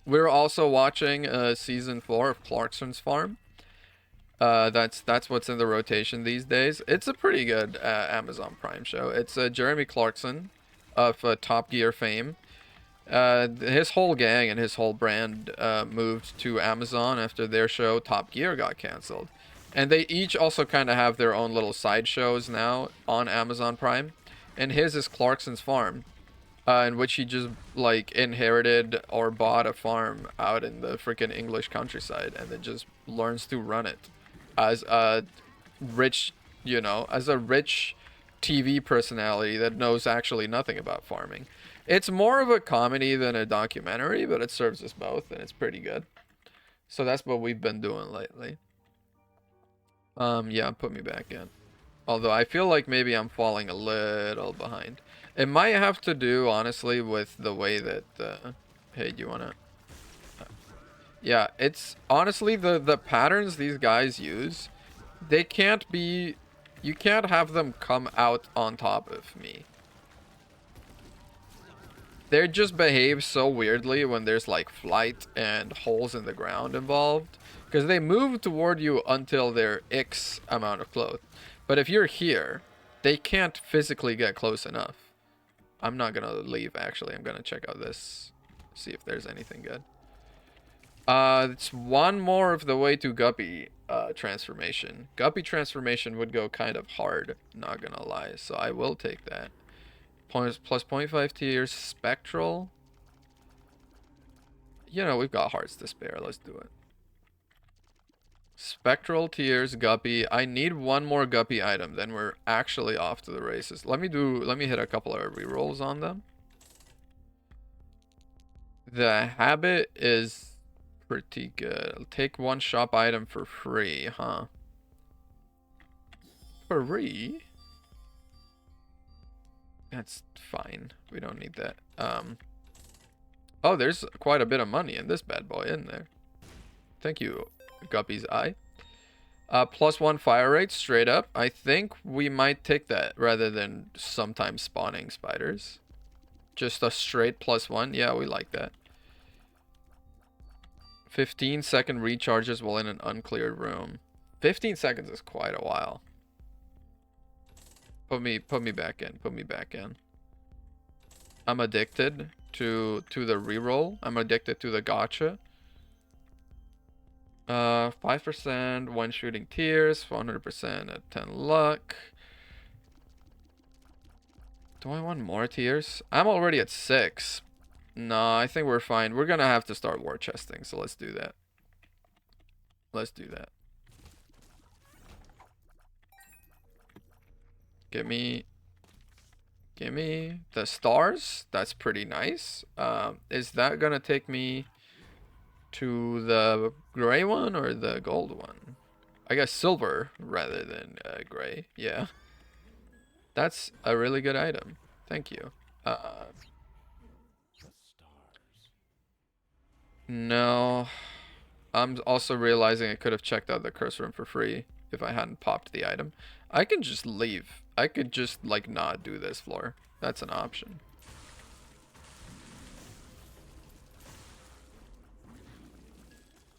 We're also watching season 4 of Clarkson's Farm. That's what's in the rotation these days. It's a pretty good Amazon Prime show. It's Jeremy Clarkson of Top Gear fame. His whole gang and his whole brand moved to Amazon after their show Top Gear got canceled. And they each also kind of have their own little side shows now on Amazon Prime. And his is Clarkson's Farm, in which he just like inherited or bought a farm out in the freaking English countryside and then just learns to run it as a rich, as a rich TV personality that knows actually nothing about farming. It's more of a comedy than a documentary, but it serves us both, and it's pretty good. So that's what we've been doing lately. Yeah, put me back in. Although I feel like maybe I'm falling a little behind. It might have to do, honestly, with the way that, hey, do you wanna... Yeah, it's, honestly, the patterns these guys use, they can't be... You can't have them come out on top of me. They just behave so weirdly when there's like flight and holes in the ground involved. Because they move toward you until they're X amount of close. But if you're here, they can't physically get close enough. I'm not gonna leave, actually. I'm gonna check out this. See if there's anything good. It's one more of the way to Guppy transformation. Guppy transformation would go kind of hard, not gonna lie. So I will take that. Plus 0.5 tiers, spectral. We've got hearts to spare. Let's do it. Spectral tiers, Guppy. I need one more Guppy item, then we're actually off to the races. Let me hit a couple of rerolls on them. The habit is pretty good. I'll take one shop item for free, huh? Free? That's fine. We don't need that. Oh, there's quite a bit of money in this bad boy in there. Thank you, Guppy's Eye. +1 fire rate, straight up. I think we might take that rather than sometimes spawning spiders. Just a straight +1. Yeah, we like that. 15-second recharges while in an uncleared room. 15 seconds is quite a while. Put me back in. Put me back in. I'm addicted to the reroll. I'm addicted to the gotcha. 5% when shooting tiers, 100% at 10 luck. Do I want more tiers? I'm already at 6. No, I think we're fine. We're gonna have to start war chesting, so let's do that. Let's do that. Give me the stars. That's pretty nice. Is that gonna take me to the gray one or the gold one? I guess silver rather than gray. Yeah. That's a really good item. Thank you. No. I'm also realizing I could have checked out the curse room for free if I hadn't popped the item. I can just leave. I could just, like, not do this floor. That's an option.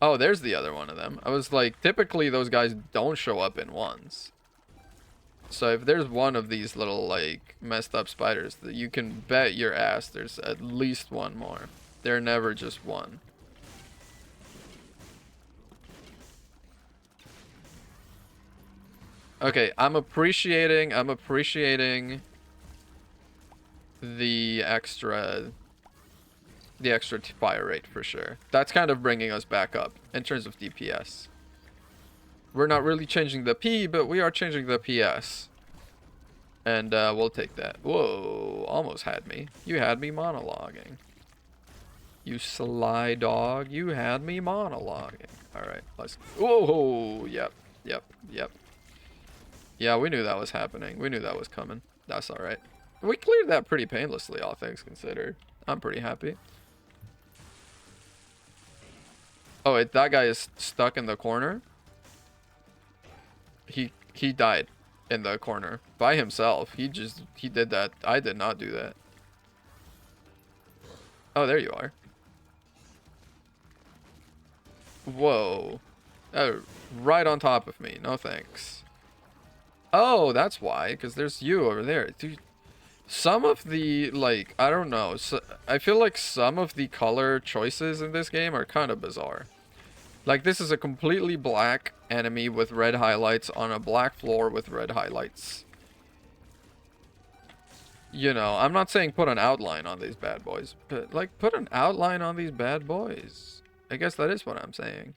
Oh, there's the other one of them. I was like, typically those guys don't show up in ones. So if there's one of these little, like, messed up spiders, that you can bet your ass there's at least one more. They're never just one. Okay, I'm appreciating the extra fire rate for sure. That's kind of bringing us back up in terms of DPS. We're not really changing the P, but we are changing the PS. And we'll take that. Whoa, almost had me. You had me monologuing. You sly dog, you had me monologuing. Alright, let's... Whoa, yep, yep, yep. Yeah, we knew that was happening. We knew that was coming. That's alright. We cleared that pretty painlessly, all things considered. I'm pretty happy. Oh, wait, that guy is stuck in the corner. He died in the corner by himself. He did that. I did not do that. Oh, there you are. Whoa. Right on top of me. No thanks. Oh, that's why. Because there's you over there. Dude, some of the, like, I don't know. So, I feel like some of the color choices in this game are kind of bizarre. Like, this is a completely black enemy with red highlights on a black floor with red highlights. You know, I'm not saying put an outline on these bad boys, but, like, put an outline on these bad boys. I guess that is what I'm saying.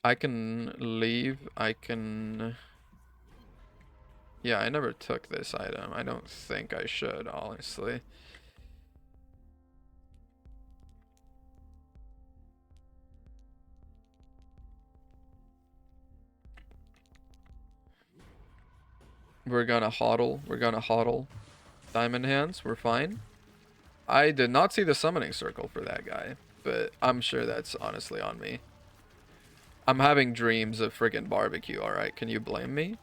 I can leave. I can... Yeah, I never took this item. I don't think I should, honestly. We're gonna hodl. We're gonna hodl. Diamond hands. We're fine. I did not see the summoning circle for that guy, but I'm sure that's honestly on me. I'm having dreams of friggin' barbecue, alright? Can you blame me?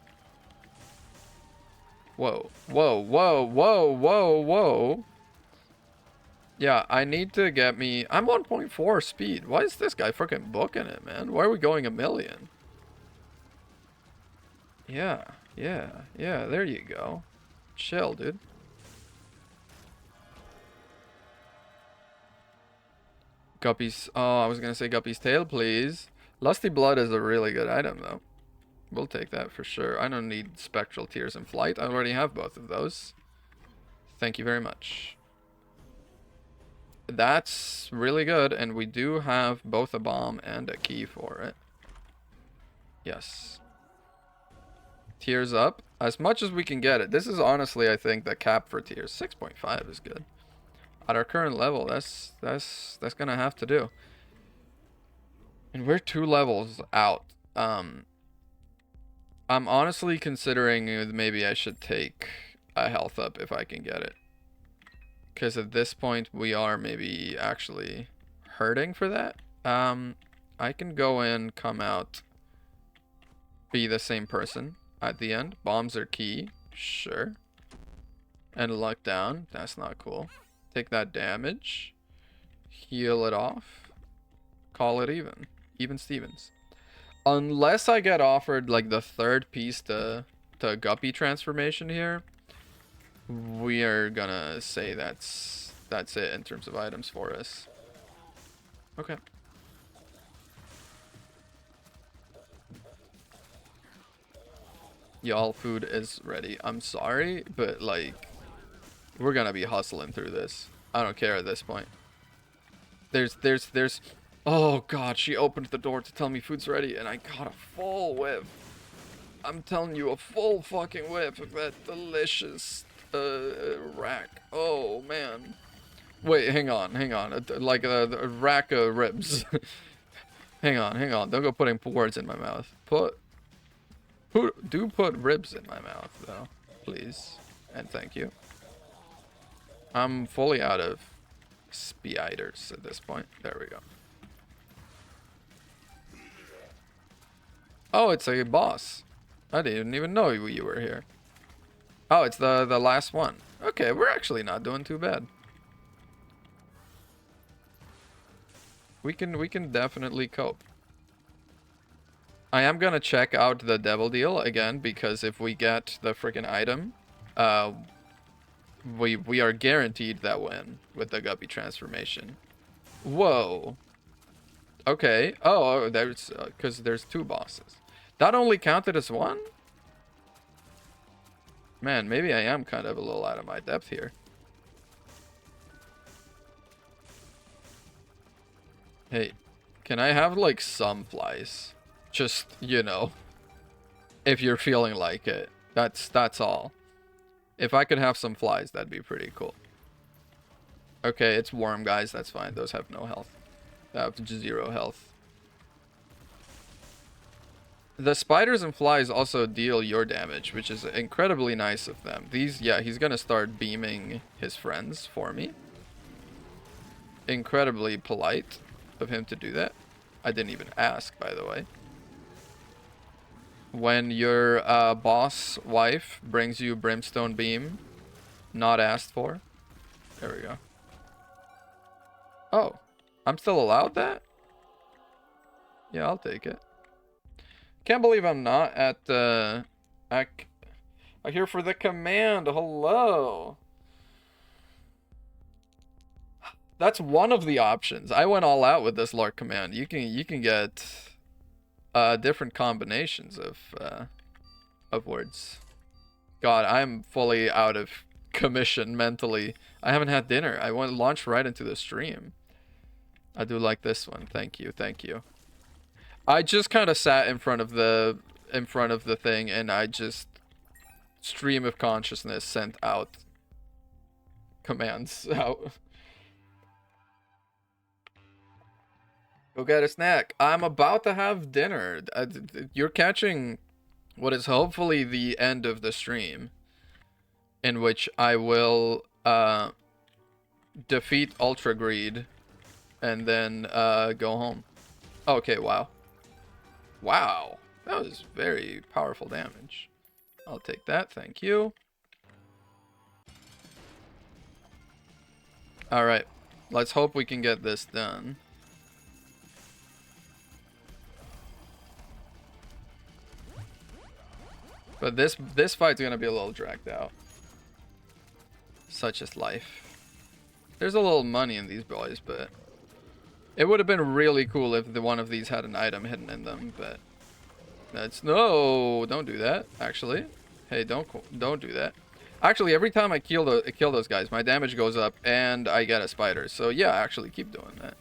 Whoa. Whoa, whoa, whoa, whoa, whoa. Yeah, I need to get me... I'm 1.4 speed. Why is this guy freaking booking it, man? Why are we going a million? Yeah, yeah, yeah, there you go. Chill, dude. Guppy's... Oh, I was gonna say Guppy's tail, please. Lusty Blood is a really good item, though. We'll take that for sure. I don't need Spectral Tears in Flight. I already have both of those. Thank you very much. That's really good, and we do have both a bomb and a key for it. Yes. Tears up. As much as we can get it. This is honestly, I think, the cap for tears. 6.5 is good. At our current level, that's gonna have to do. And we're 2 levels out. I'm honestly considering maybe I should take a health up if I can get it. Because at this point, we are maybe actually hurting for that. I can go in, come out, be the same person at the end. Bombs are key. Sure. And luck down. That's not cool. Take that damage. Heal it off. Call it even. Even Stevens. Unless I get offered like the third piece to Guppy transformation here, we are gonna say that's it in terms of items for us. Okay. Y'all food is ready. I'm sorry, but like we're gonna be hustling through this. I don't care at this point. There's oh god, she opened the door to tell me food's ready and I got a full whiff. I'm telling you, a full fucking whiff of that delicious rack. Oh man. Wait, hang on. Like a rack of ribs. hang on. Don't go putting words in my mouth. Do put ribs in my mouth though, please. And thank you. I'm fully out of spiders at this point. There we go. Oh, it's a boss. I didn't even know you were here. Oh, it's the last one. Okay, we're actually not doing too bad. We can definitely cope. I am gonna check out the devil deal again because if we get the freaking item, we are guaranteed that win with the Guppy transformation. Whoa. Okay. Oh, there's because there's 2 bosses. That only counted as 1? Man, maybe I am kind of a little out of my depth here. Hey, can I have like some flies? Just, you know, if you're feeling like it. That's all. If I could have some flies, that'd be pretty cool. Okay, it's worm, guys. That's fine. Those have no health. They have 0 health. The spiders and flies also deal your damage, which is incredibly nice of them. These, yeah, he's gonna start beaming his friends for me. Incredibly polite of him to do that. I didn't even ask, by the way. When your boss wife brings you brimstone beam, not asked for. There we go. Oh, I'm still allowed that? Yeah, I'll take it. Can't believe I'm not at I'm here for the command. Hello. That's one of the options. I went all out with this Lark command. You can get different combinations of words. God, I'm fully out of commission mentally. I haven't had dinner. I went launched right into the stream. I do like this one. Thank you. Thank you. I just kind of sat in front of the thing and I just stream of consciousness sent out commands out. Go get a snack. I'm about to have dinner. You're catching what is hopefully the end of the stream, in which I will defeat Ultra Greed and then go home. Okay, wow. Wow, that was very powerful damage. I'll take that, thank you. Alright, let's hope we can get this done. But this fight's gonna be a little dragged out. Such is life. There's a little money in these boys, but it would have been really cool if one of these had an item hidden in them, but that's no, don't do that. Actually, hey, don't do that. Actually, every time I kill those guys, my damage goes up and I get a spider. So yeah, actually, keep doing that.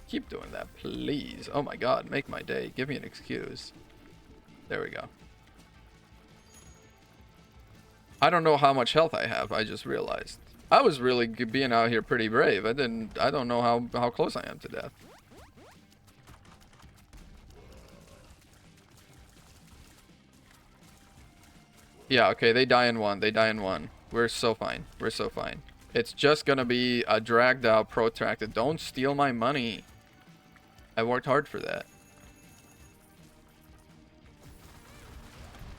Keep doing that, please. Oh my God, make my day. Give me an excuse. There we go. I don't know how much health I have. I just realized. I was really being out here pretty brave. I don't know how close I am to death. Yeah, okay, they die in one. They die in one. We're so fine. We're so fine. It's just gonna be a dragged out, protracted. Don't steal my money. I worked hard for that.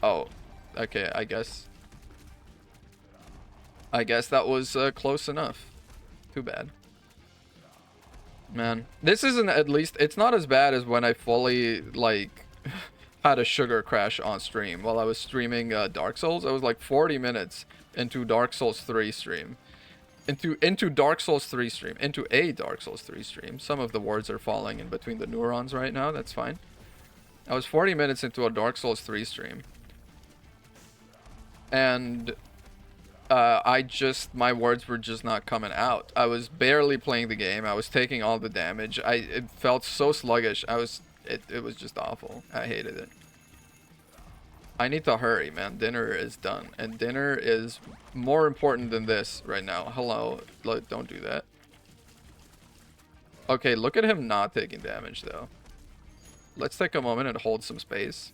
Oh, okay, I guess that was close enough. Too bad. Man, this isn't, at least, it's not as bad as when I fully, like, had a sugar crash on stream while I was streaming Dark Souls. I was like 40 minutes into Dark Souls 3 stream. Into Dark Souls 3 stream. Into a Dark Souls 3 stream. Some of the words are falling in between the neurons right now. That's fine. I was 40 minutes into a Dark Souls 3 stream. And my words were just not coming out. I was barely playing the game. I was taking all the damage. It felt so sluggish. It was just awful. I hated it. I need to hurry, man. Dinner is done. And dinner is more important than this right now. Hello. Look, don't do that. Okay, look at him not taking damage, though. Let's take a moment and hold some space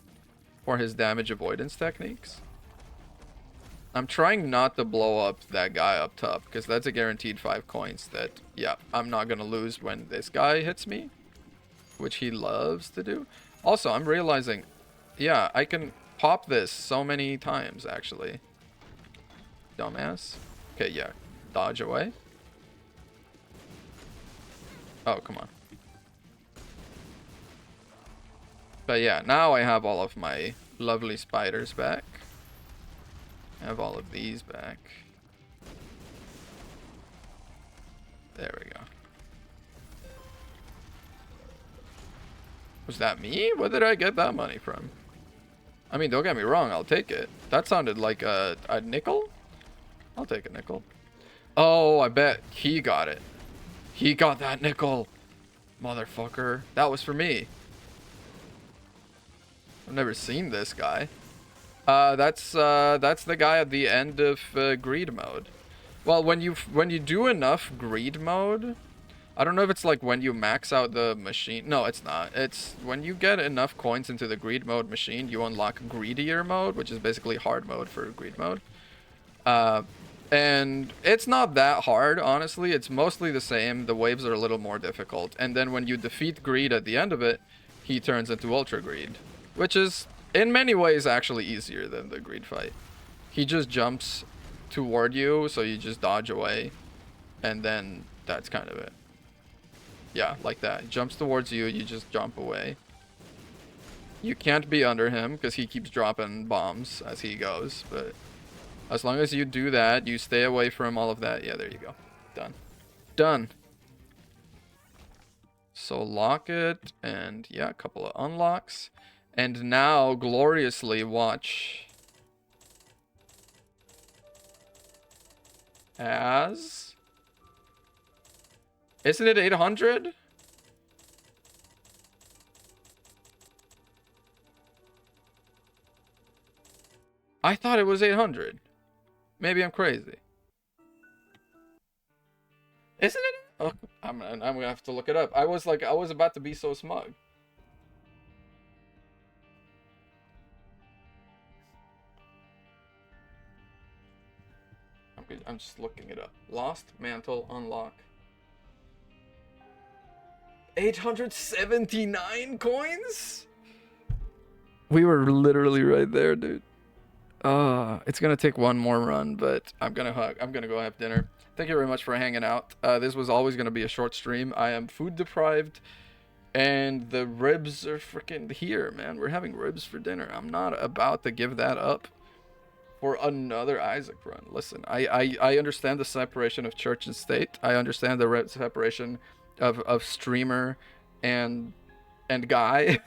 for his damage avoidance techniques. I'm trying not to blow up that guy up top, because that's a guaranteed 5 coins that, yeah, I'm not going to lose when this guy hits me, which he loves to do. Also, I'm realizing, yeah, I can pop this so many times, actually. Dumbass. Okay, yeah, dodge away. Oh, come on. But yeah, now I have all of my lovely spiders back. I have all of these back. There we go. Was that me? Where did I get that money from? I mean, don't get me wrong, I'll take it. That sounded like a nickel? I'll take a nickel. Oh, I bet he got it. He got that nickel. Motherfucker. That was for me. I've never seen this guy. That's the guy at the end of greed mode. Well, when you do enough greed mode, I don't know if it's like when you max out the machine. No, it's not. It's when you get enough coins into the greed mode machine, you unlock greedier mode, which is basically hard mode for greed mode. Uh, and it's not that hard, honestly. It's mostly the same. The waves are a little more difficult. And then when you defeat greed at the end of it, he turns into ultra greed, which is in many ways actually easier than the greed fight. He just jumps toward you, so you just dodge away, and then that's kind of it. Yeah, like that. He jumps towards you, you just jump away. You can't be under him because he keeps dropping bombs as he goes, but as long as you do that, you stay away from all of that. Yeah, there you go. Done. Done. So lock it, and yeah, a couple of unlocks. And now, gloriously, watch as... Isn't it 800? I thought it was 800. Maybe I'm crazy. Isn't it? Oh, I'm gonna have to look it up. I was about to be so smug. I'm just looking it up. Lost Mantle unlock. 879 coins? We were literally right there, dude. It's gonna take one more run, but I'm gonna go have dinner. Thank you very much for hanging out. This was always gonna be a short stream. I am food deprived, and the ribs are freaking here, man. We're having ribs for dinner. I'm not about to give that up for another Isaac run. Listen, I understand the separation of church and state. I understand the separation of streamer and guy.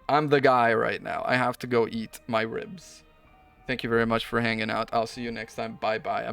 I'm the guy right now. I have to go eat my ribs. Thank you very much for hanging out. I'll see you next time. Bye bye.